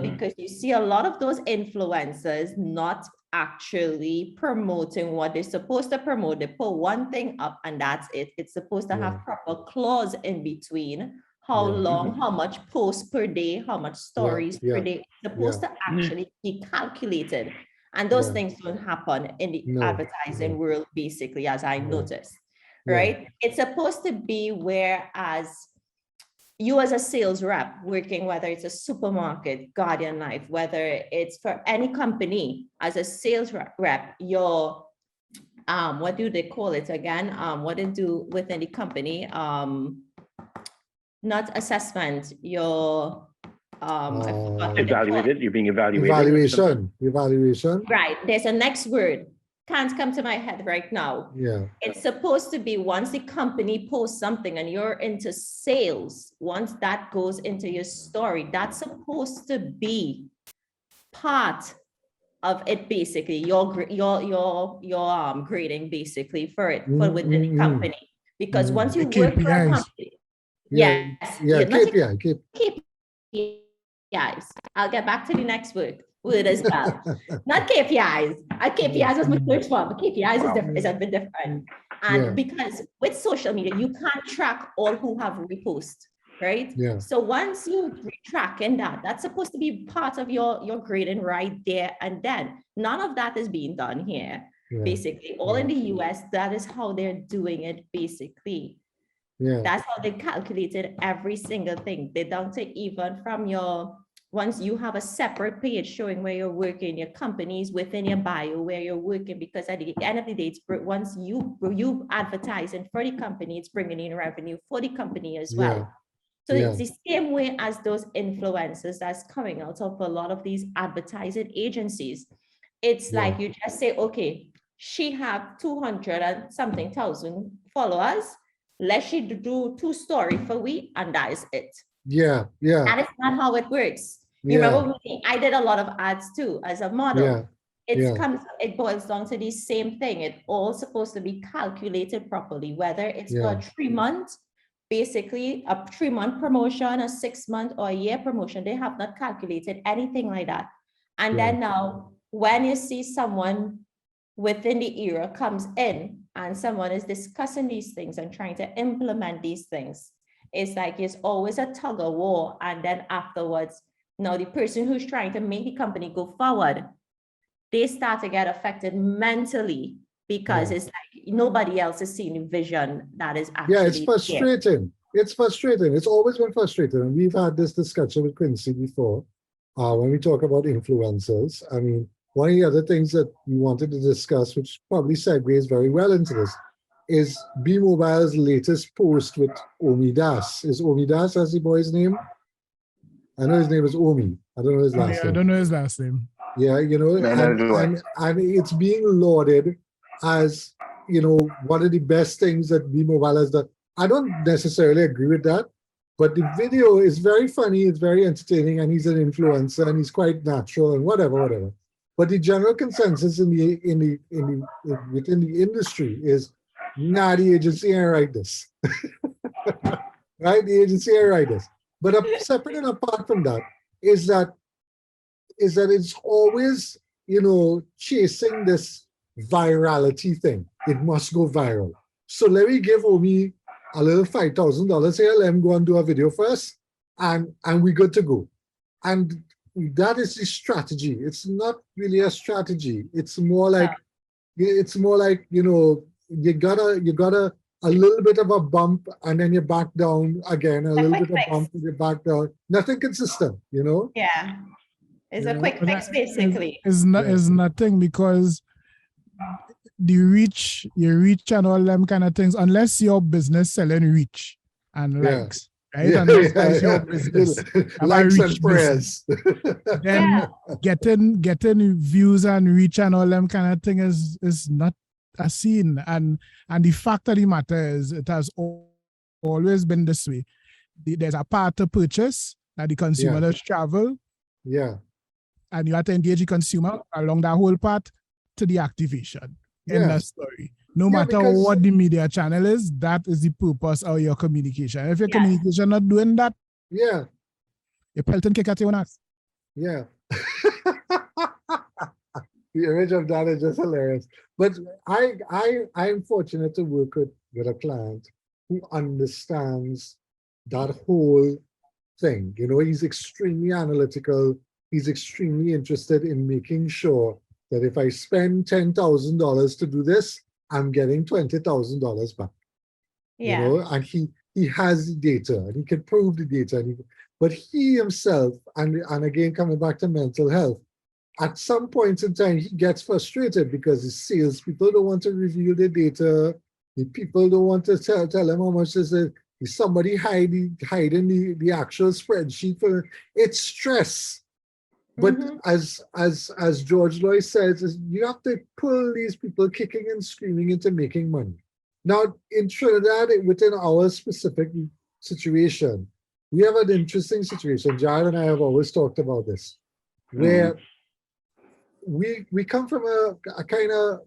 because you see a lot of those influencers not actually promoting what they're supposed to promote. They put one thing up and that's it. It's supposed to have proper clause in between. How long, how much posts per day, how much stories per day. It's supposed to actually be calculated. And those things don't happen in the advertising world, basically, as I noticed, right? It's supposed to be whereas you as a sales rep working, whether it's a supermarket, Guardian Life, whether it's for any company, as a sales rep, your, what do they call it again? What they do within the company, not assessment, your, evaluated, you're being evaluated. Evaluation. Right, there's a next word. Can't come to my head right now. Yeah. It's supposed to be once the company posts something and you're into sales, once that goes into your story, that's supposed to be part of it, basically, your grading basically for it, for within the company. Because once you work for a company, KPIs. I'll get back to the next word as well. Not KPIs. KPIs is my search for, but KPIs is a bit different. And because with social media, you can't track all who have reposted, right? Yeah. So once you track in that's supposed to be part of your grading right there and then. None of that is being done here. Basically, all in the US, that is how they're doing it, basically. That's how they calculated every single thing. They don't take even from once you have a separate page showing where you're working, your companies within your bio, where you're working, because at the end of the day, it's once you advertising for the company, it's bringing in revenue for the company as well. So it's the same way as those influencers that's coming out of a lot of these advertising agencies. It's like you just say, okay, she have 200 and something thousand followers. Let she do 2 stories for week, and that is it. Yeah. That is not how it works. You remember I did a lot of ads too as a model. It boils down to the same thing. It's all supposed to be calculated properly, whether it's for 3 months, basically a 3-month promotion, a 6-month or a year promotion. They have not calculated anything like that. And then now when you see someone within the era comes in and someone is discussing these things and trying to implement these things, it's like it's always a tug of war. And then afterwards, now the person who's trying to make the company go forward, they start to get affected mentally because it's like nobody else is seeing the vision that is actually it's frustrating. It's frustrating. It's always been frustrating. And we've had this discussion with Quincy before when we talk about influencers. I mean, one of the other things that we wanted to discuss, which probably segues very well into this, is B-Mobile's latest post with Omi Das. Is Omi Das, as the boy's name? I know his name is Omi. I don't know his last name. I don't know his last name. Yeah, and it's being lauded as, one of the best things that B-Mobile has done. I don't necessarily agree with that, but the video is very funny, it's very entertaining, and he's an influencer, and he's quite natural, and whatever. But the general consensus within the industry is, nah, the agency ain't write this. Right? The agency ain't write this. But separate and apart from that is that it's always, chasing this virality thing. It must go viral. So let me give Omi a little $5,000 here. Let him go and do a video for us, and we're good to go. And that is the strategy. It's not really a strategy. It's more like, you got a little bit of a bump and then you back down again, a little bit of a bump and you back down. Nothing consistent, Yeah. It's a quick fix, basically. It's nothing, because your reach and all them kind of things, unless your business selling reach and likes, right? Yeah, And that's yeah, your yeah. business. Have I Likes and reached business? prayers. Then getting views and reach and all them kind of thing is not a scene. And the fact of the matter is it has always been this way. There's a part to purchase that the consumer Yeah. does travel, Yeah, and you have to engage the consumer along that whole part to the activation. End yeah, of story. No yeah, matter because what the media channel is, that is the purpose of your communication. If your communication not doing that, yeah, you're pelting kick at your own ass. yeah. The image of that is just hilarious. But I'm fortunate to work with a client who understands that whole thing. You know, he's extremely analytical. He's extremely interested in making sure that if I spend $10,000 to do this, I'm getting $20,000 back. You know, and he has the data and he can prove the data. But he himself, and again coming back to mental health, at some point in time, he gets frustrated because the salespeople don't want to reveal the data. The people don't want to tell him how much is it. Is somebody hiding the actual spreadsheet for it's stress. But as George Loy says, is you have to pull these people kicking and screaming into making money. Now in Trinidad, within our specific situation, we have an interesting situation. Jared and I have always talked about this, where we come from a kind of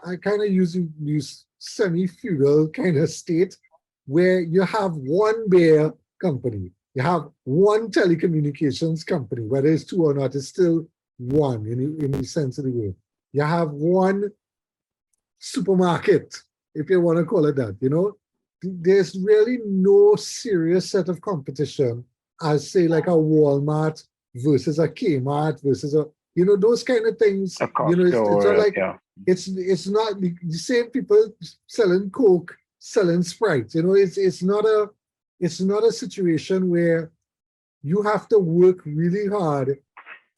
I kind of use semi-feudal kind of state where you have one bear company, you have one telecommunications company, whether it's two or not, it's still one in the sense of the word. You have one supermarket, if you want to call it that, you know. There's really no serious set of competition as say like a Walmart versus a Kmart versus a, you know, those kind of things. You know, it's not like it's not the same people selling Coke, selling Sprite. You know, it's not a situation where you have to work really hard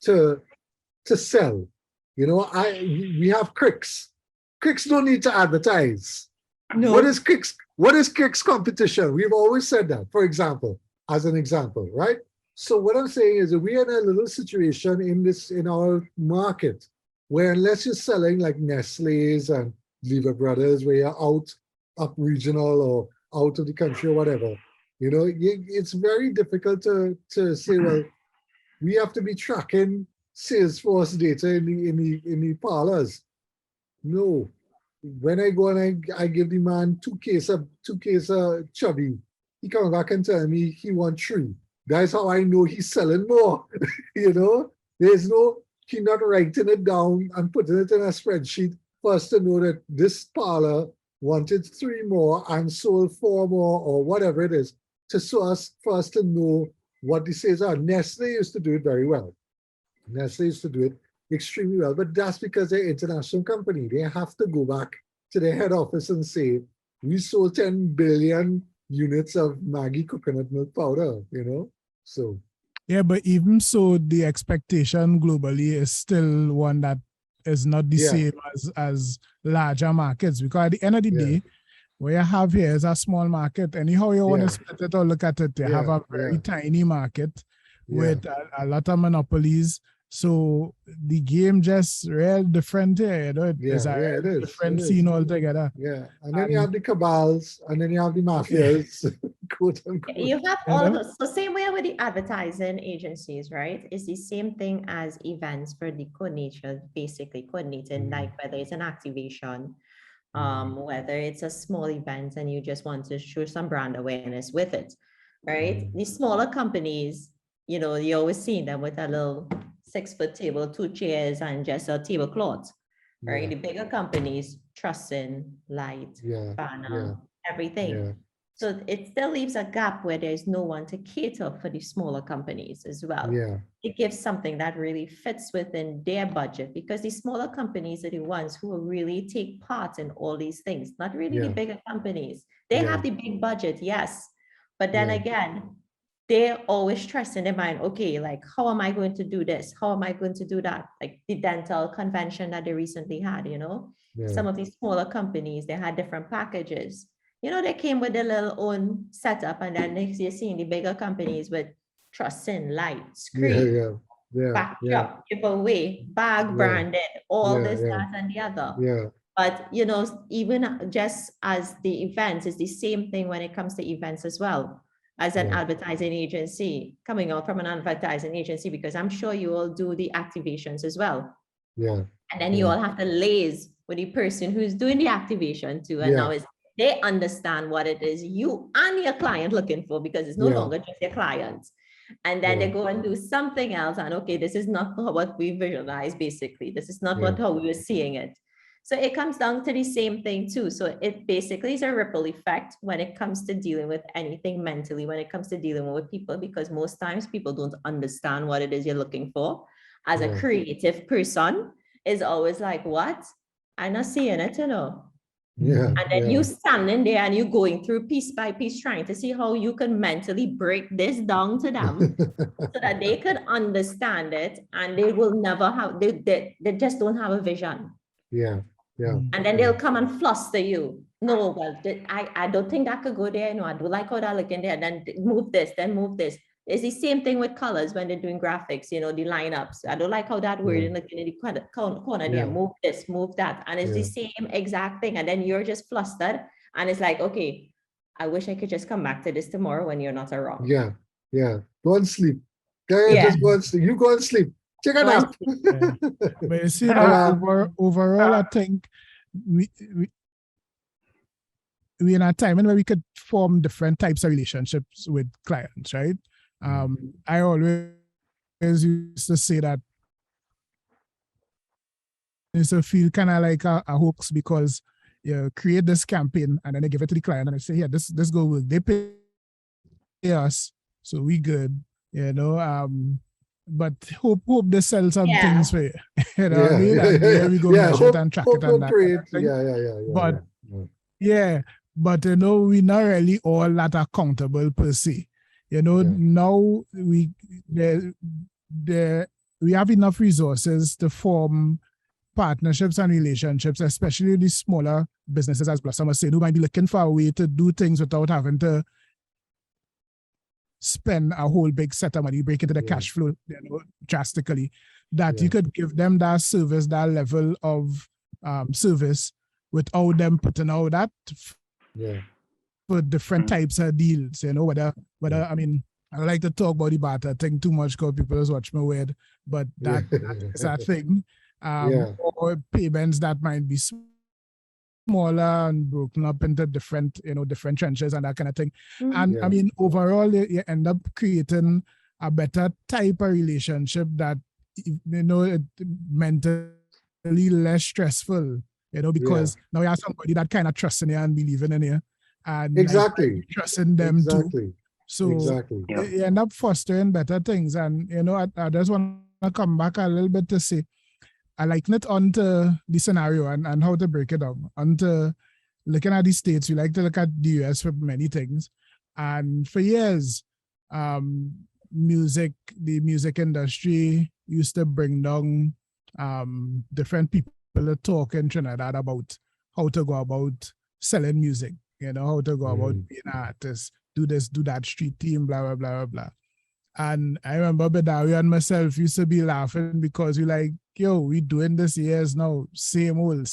to sell. You know, we have Cricks. Cricks don't need to advertise. No. What is Cricks? What is Cricks competition? We've always said that, for example, as an example, right? So what I'm saying is that we are in a little situation in our market where unless you're selling like Nestle's and Lever Brothers, where you're up regional or out of the country or whatever, you know, it's very difficult to say, well, we have to be tracking Salesforce data in the parlors. No. When I go and I give the man two case of chubby, he comes back and tell me he wants 3. That's how I know he's selling more. You know, he's not writing it down and putting it in a spreadsheet for us to know that this parlor wanted 3 more and sold 4 more or whatever it is, for us to know what the sales are. Nestle used to do it very well. Nestle used to do it extremely well, but that's because they're an international company. They have to go back to their head office and say, we sold 10 billion units of Maggie coconut milk powder, you know? So yeah, but even so, the expectation globally is still one that is not the same as larger markets, because at the end of the day, what you have here is a small market. Anyhow you want to split it or look at it, you have a very tiny market with a lot of monopolies. So the game just real different here, you know. It is a different scene altogether. Yeah, and then you have the cabals, and then you have the mafias, quote unquote. You have all those. So same way with the advertising agencies, right? It's the same thing as events for the coordinator, basically coordinating, like whether it's an activation, whether it's a small event and you just want to show some brand awareness with it, right? The smaller companies, you know, you always see them with a little 6-foot table, 2 chairs, and just a tablecloth, right? The bigger companies, trussing, light, banner, everything. So it still leaves a gap where there's no one to cater for the smaller companies as well. It gives something that really fits within their budget, because the smaller companies are the ones who will really take part in all these things, not really the bigger companies. They have the big budget, yes. But then again, they're always stressing their mind, okay, like, how am I going to do this? How am I going to do that? Like the dental convention that they recently had, you know, some of these smaller companies, they had different packages. they came with their little own setup, and then you're seeing the bigger companies with trussing, light, screen, backdrop, giveaway, bag branded, all this, that, and the other. Yeah. But, even just as the events, it's the same thing when it comes to events as well, as an advertising agency, coming out from an advertising agency, because I'm sure you all do the activations as well. Yeah. And then you all have to liaise with the person who's doing the activation too. And now they understand what it is you and your client looking for, because it's no longer just your client. And then they go and do something else. And okay, this is not what we visualize, basically. This is not how we were seeing it. So it comes down to the same thing too. So it basically is a ripple effect when it comes to dealing with anything mentally, when it comes to dealing with people, because most times people don't understand what it is you're looking for. As a creative person, is always like, what? I'm not seeing it, Yeah. And then you standing there and you going through piece by piece, trying to see how you can mentally break this down to them so that they could understand it, and they will never have, they just don't have a vision. Yeah. Yeah. And then they'll come and fluster you. No, well, I don't think that could go there. No, I don't like how that looking there. Then move this, then move this. It's the same thing with colors when they're doing graphics, the lineups. I don't like how that word in the corner there. Move this, move that. And it's the same exact thing. And then you're just flustered. And it's like, okay, I wish I could just come back to this tomorrow when you're not around. Yeah. Yeah. Go and sleep. Just go and sleep. You go and sleep. Check it out. But you see, overall, I think we in a time where we could form different types of relationships with clients, right? I always used to say that it's a feel kind of like a hoax, because you create this campaign and then they give it to the client and they say, yeah, this go work. They pay us, so we good, but hope they sell some things for you. You know what I mean? And there we go, measure it and track it and that kind of thing. But we're not really all that accountable per se. Now we have enough resources to form partnerships and relationships, especially the smaller businesses, as Blossom was saying, who might be looking for a way to do things without having to spend a whole big set of money, break into the cash flow drastically, that you could give them that service, that level of service, without them putting out that for different types of deals, whether I mean, I like to talk about the barter thing too much because people just watch me weird, but that is a thing. Or payments that might be smaller and broken up into different trenches and that kind of thing. And I mean, overall, you end up creating a better type of relationship that, it mentally less stressful, because now you have somebody that kind of trusts in you and believing in you. And trusting them too. So you end up fostering better things. And, I just want to come back a little bit to say, I liken it onto the scenario and how to break it down. Onto looking at the States, we like to look at the US for many things. And for years, the music industry used to bring down different people to talk in Trinidad about how to go about selling music, how to go about being an artist, do this, do that, street team, blah, blah, blah, blah, blah. And I remember Bedawi and myself used to be laughing because we like, yo, we doing this years now, same old.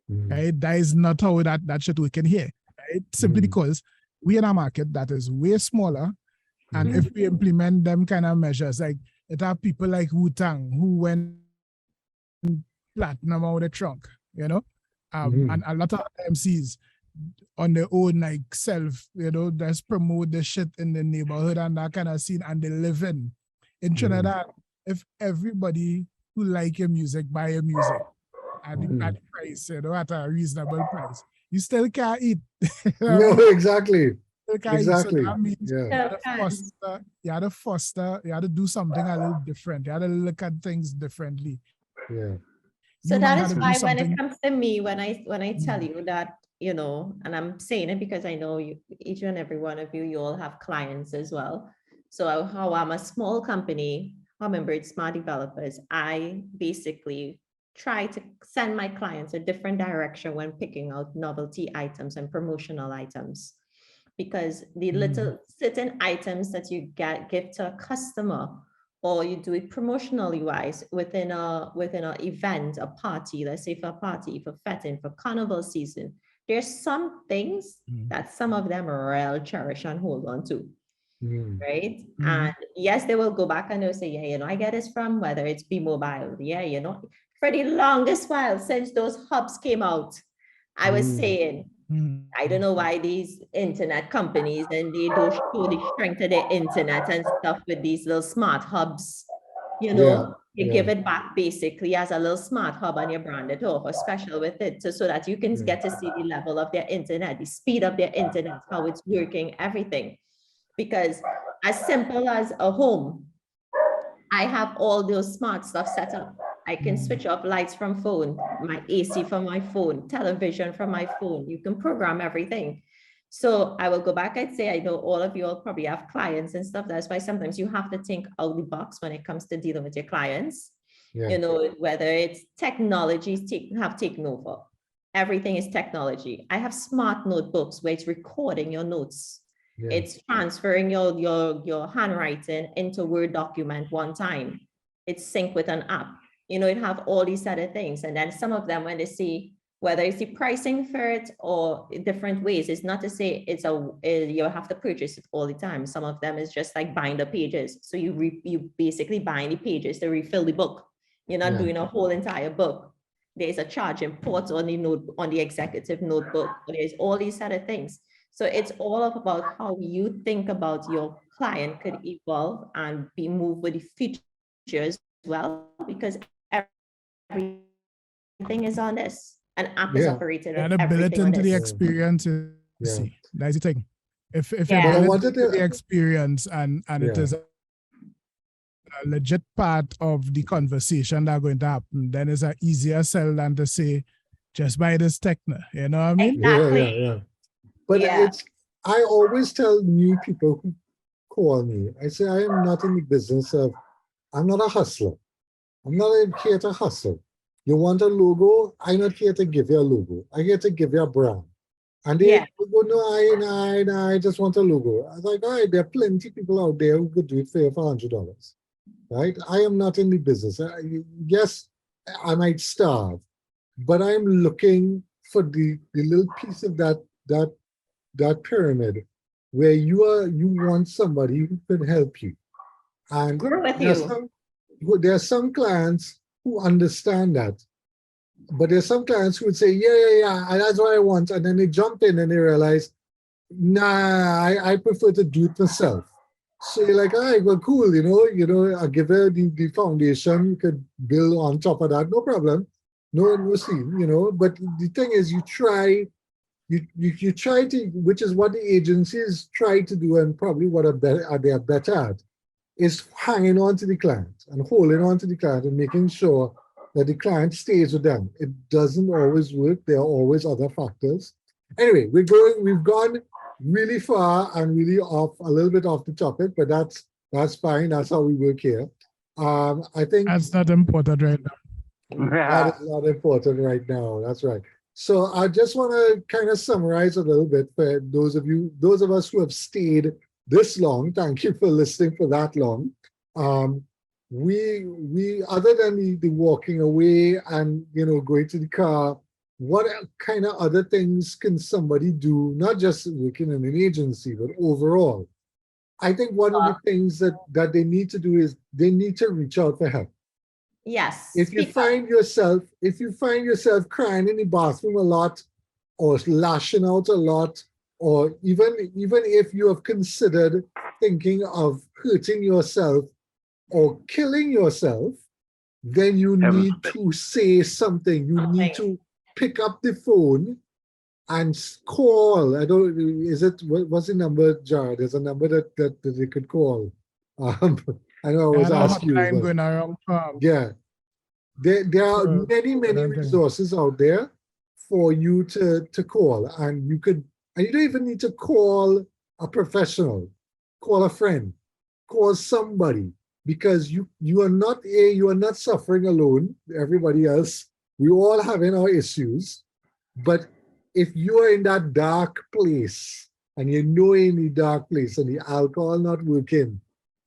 Right? That is not how that shit we can hear. Right? Simply because we in a market that is way smaller. And if we implement them kind of measures, like it have people like Wu-Tang who went platinum out of the trunk, and a lot of MCs on their own, like self, just promote the shit in the neighborhood and that kind of scene, and they live in Trinidad. If everybody who like your music buy your music at the price, at a reasonable price, you still can't eat. No, exactly. Exactly. So that means you had to foster, you had to do something a little different. You had to look at things differently. So that is why when it comes to me, when I tell you that, and I'm saying it because I know you, each and every one of you all have clients as well. So how I'm a small company, Hummingbird Smart Developers, I basically try to send my clients a different direction when picking out novelty items and promotional items. Because the little certain items that you give to a customer, or you do it promotionally wise within a event, a party, let's say for a party, for fetting, for carnival season, there's some things that some of them really cherish and hold on to. Right. And yes, they will go back and they'll say, yeah, you know, I get this from whether it's B-Mobile. Yeah, you know, for the longest while since those hubs came out, I was saying, I don't know why these internet companies and they don't show the strength of their internet and stuff with these little smart hubs. You know, you give it back basically as a little smart hub and you brand it off or special with it so that you can get to see the level of their internet, the speed of their internet, how it's working, everything. Because as simple as a home, I have all those smart stuff set up. I can switch off lights from phone, my AC from my phone, television from my phone. You can program everything. So I will go back and say, I know all of you all probably have clients and stuff. That's why sometimes you have to think out the box when it comes to dealing with your clients. You know, whether it's technologies have taken over. Everything is technology. I have smart notebooks where it's recording your notes. It's transferring your handwriting into Word document one time. It's synced with an app. You know, it have all these other things. And then some of them, when they see whether it's the pricing for it or different ways, it's not to say you have to purchase it all the time. Some of them is just like buying the pages. So you basically buying the pages to refill the book. You're not doing a whole entire book. There's a charging port on the executive notebook. There's all these other things. So it's all about how you think about your client could evolve and be moved with the features as well, because everything is on this. An app is operated and build it into the experience. See, that's the thing. If you build it into the experience and it is a legit part of the conversation that's going to happen, then it's an easier sell than to say, just buy this tech. You know what I mean? Exactly. Yeah. But I always tell new people who call me, I say, I am not in the business of, I'm not a hustler. I'm not here to hustle. You want a logo? I'm not here to give you a logo. I'm here to give you a brand. And they go, no, I just want a logo. I was like, all right, there are plenty of people out there who could do it for you for $100. Right? I am not in the business. Yes, I might starve, but I'm looking for the little piece of that pyramid where you want somebody who can help you. And grow with there are some clients who understand that, but there's some clients who would say, yeah, that's what I want, and then they jump in and they realize, nah, I prefer to do it myself. So you're like, all right, well, cool, you know, I'll give her the foundation, you could build on top of that, no problem, no scene, you know. But the thing is, you try to, which is what the agencies try to do, and probably what they are better at, is hanging on to the client and holding on to the client and making sure that the client stays with them. It doesn't always work. There are always other factors. Anyway, we've gone really far and really a little bit off the topic, but that's fine. That's how we work here. I think that's not important right now. That is not important right now. That's right. So I just want to kind of summarize a little bit for those of us who have stayed this long. Thank you for listening for that long. We other than the walking away and going to the car, what kind of other things can somebody do? Not just working in an agency, but overall. I think one of the things that they need to do is they need to reach out for help. Yes. If you find yourself crying in the bathroom a lot, or lashing out a lot, or even if you have considered thinking of hurting yourself or killing yourself, then you need to say something. You need to pick up the phone and call. What's the number, Jared? There's a number that they could call. I know I was asking you. Yeah. There are many resources out there for you to call, and you don't even need to call a professional. Call a friend, call somebody, because you are not suffering alone. Everybody else, we all having our issues. But if you are in that dark place and you know in the dark place and the alcohol not working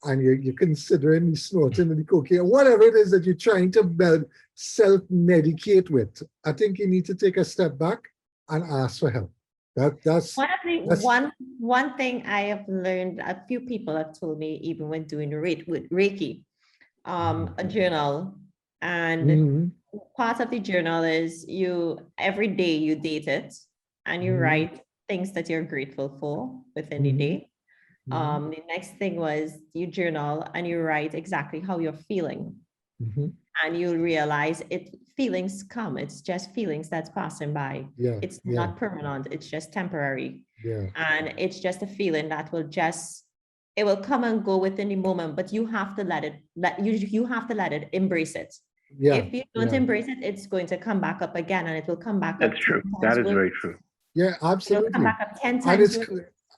and you're considering the snorting and the cocaine, whatever it is that you're trying to self-medicate with, I think you need to take a step back and ask for help. That's one thing I have learned, a few people have told me, even when doing with Reiki, a journal, and part of the journal is every day you date it and you write things that you're grateful for within the day. The next thing was you journal and you write exactly how you're feeling. And you'll realize feelings come. It's just feelings that's passing by. It's not permanent. It's just temporary. And it's just a feeling that it will come and go within the moment, but you have to let it embrace it. If you don't embrace it, it's going to come back up again, and it will come back up. That's true. That is very true. Yeah, absolutely. It'll come back up 10 times.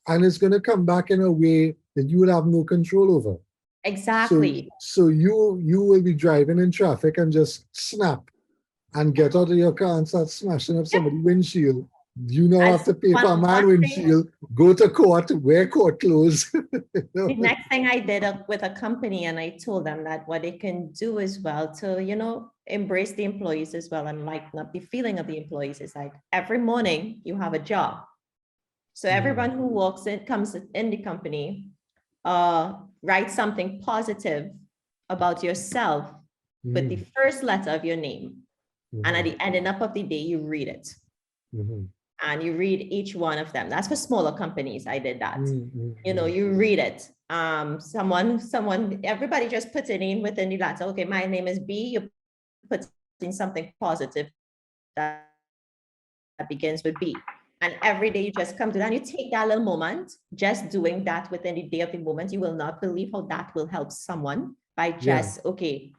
And it's going to come back in a way that you will have no control over. Exactly. So you will be driving in traffic and just snap and get out of your car and start smashing up somebody's windshield. You now have to pay for a man windshield, go to court, wear court clothes. The next thing I did with a company, and I told them that what they can do as well to, embrace the employees as well and lighten up the feeling of the employees is like every morning you have a job. So everyone who comes in the company, write something positive about yourself with the first letter of your name. And at the ending up of the day, you read it. And you read each one of them. That's for smaller companies. I did that. You read it. Everybody just puts it in within the letter. Okay, my name is B. You put in something positive that begins with B. And every day you just come to that and you take that little moment, just doing that within the day of the moment. You will not believe how that will help someone by just,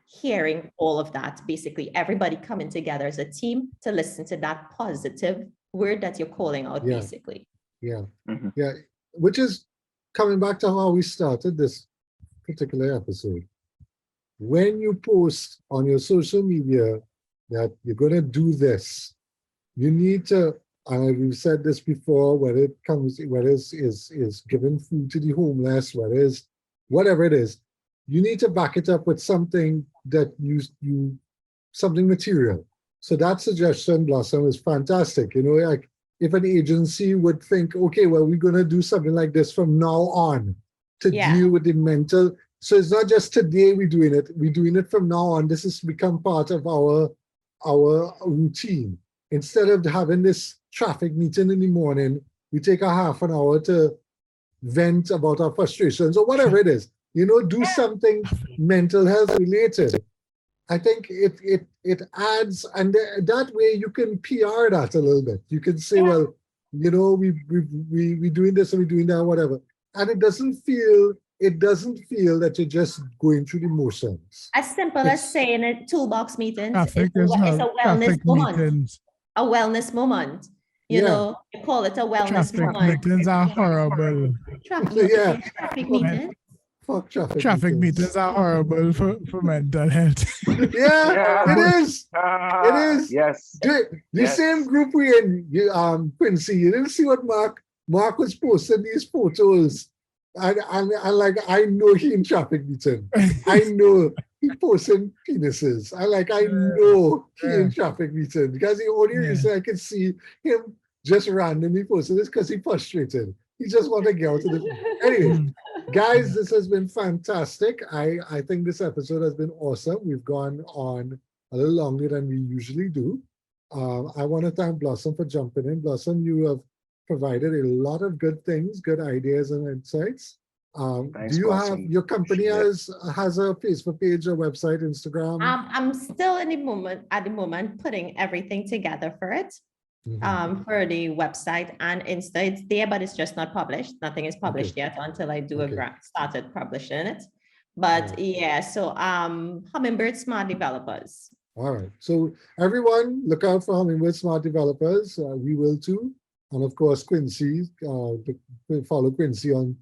hearing all of that. Basically, everybody coming together as a team to listen to that positive word that you're calling out, basically. Which is coming back to how we started this particular episode. When you post on your social media that you're going to do this, you need to, and we've said this before, whether it's giving food to the homeless, whatever it is, you need to back it up with something that something material. So that suggestion, Blossom, is fantastic. Like if an agency would think, okay, well, we're going to do something like this from now on to deal with the mental. So it's not just today we're doing it from now on. This has become part of our routine. Instead of having this traffic meeting in the morning, we take a half an hour to vent about our frustrations or whatever it is. Do something mental health related. I think it adds, and that way you can PR that a little bit. You can say, well, we doing this and we're doing that, whatever. And it doesn't feel that you're just going through the motions. As simple as saying a toolbox meeting. It's a wellness moment. Meetings. A wellness moment. You call it a wellness moment. Traffic meetings are horrible. Traffic meetings. Fuck traffic meetings are horrible for mental health. It is. It is. Yes. The same group we in, Quincy, you didn't see what Mark was posting these photos. And I know he in traffic meeting. I know he posting penises. I know he in traffic meeting. Because the only reason I could see him just randomly posting this because he's frustrated. He just want to get out of the... Anyway, guys, this has been fantastic. I think this episode has been awesome. We've gone on a little longer than we usually do. I want to thank Blossom for jumping in. Blossom, you have provided a lot of good things, good ideas and insights. Thanks, do you Blossom. have your company has a Facebook page, a website, Instagram? I'm still at the moment putting everything together for it. For the website and Insta, it's there, but it's just not published. Nothing is published yet until I do started publishing it. But so Hummingbird Smart Developers. All right. So everyone, look out for Hummingbird Smart Developers. We will too. And of course, Quincy, follow Quincy on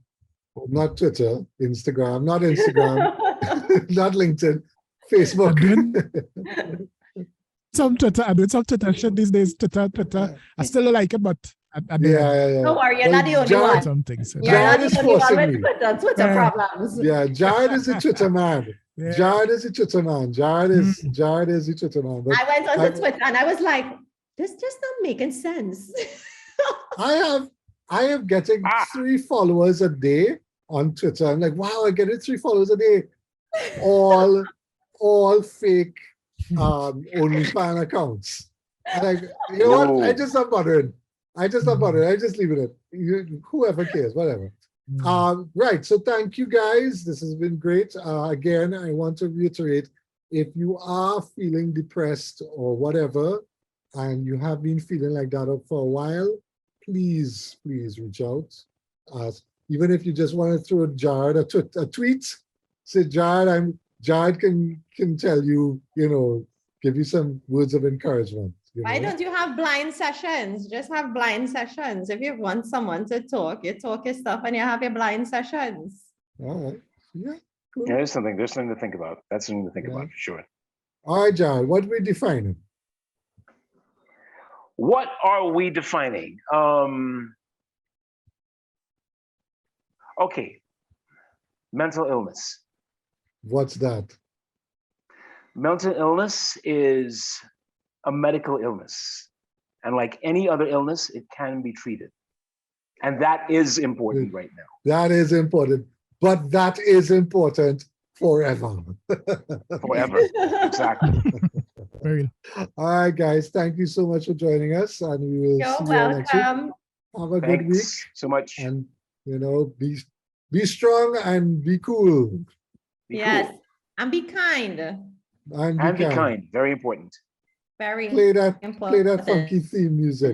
not Twitter, Instagram, not Instagram. Not LinkedIn, Facebook. Some Twitter. I do some Twitter shit these days. Twitter. I still don't like it, but I do Yeah. Don't worry, you're not the only one. some things. You're not Jared is the only one forcing with me. Twitter problems. Yeah, Jared is a Twitter man. Yeah. Jared is a Twitter man. Jared is a Twitter man. But I went onto Twitter and I was like, this just not making sense. I am getting 3 followers a day on Twitter. I'm like, wow, I'm getting 3 followers a day. All fake OnlyFans accounts. I'm like, you know what? I just not bothering. I just leave it. Whoever cares, whatever. Right. So thank you guys. This has been great. Again, I want to reiterate, if you are feeling depressed or whatever, and you have been feeling like that for a while, please reach out. Even if you just want to throw Jared a tweet, say, Jared can tell you, give you some words of encouragement. Why don't you have blind sessions? Just have blind sessions. If you want someone to talk, you talk your stuff and you have your blind sessions. All right. Yeah. Cool. Yeah, there's something to think about. That's something to think about for sure. All right, Jared, what are we defining? What are we defining? Okay. Mental illness. What's that? Mental illness is a medical illness. And like any other illness, it can be treated. And that is important right now. That is important. But that is important forever. Forever. Exactly. Very. All right, guys. Thank you so much for joining us. And we will You're see you all next week. welcome. Have a Thanks good week. so much. And, be strong and be cool. Be Yes. cool. And be kind. And be kind. Very important. Very Play that important. funky theme music.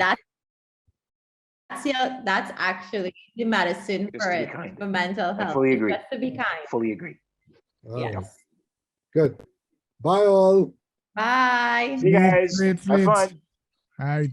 That's actually the medicine Just for to be it, kind. for mental health. fully agree. Just to be kind. Fully agree. All right. Yes. Good. Bye all. Bye. See you guys. Great, Have fun. All right.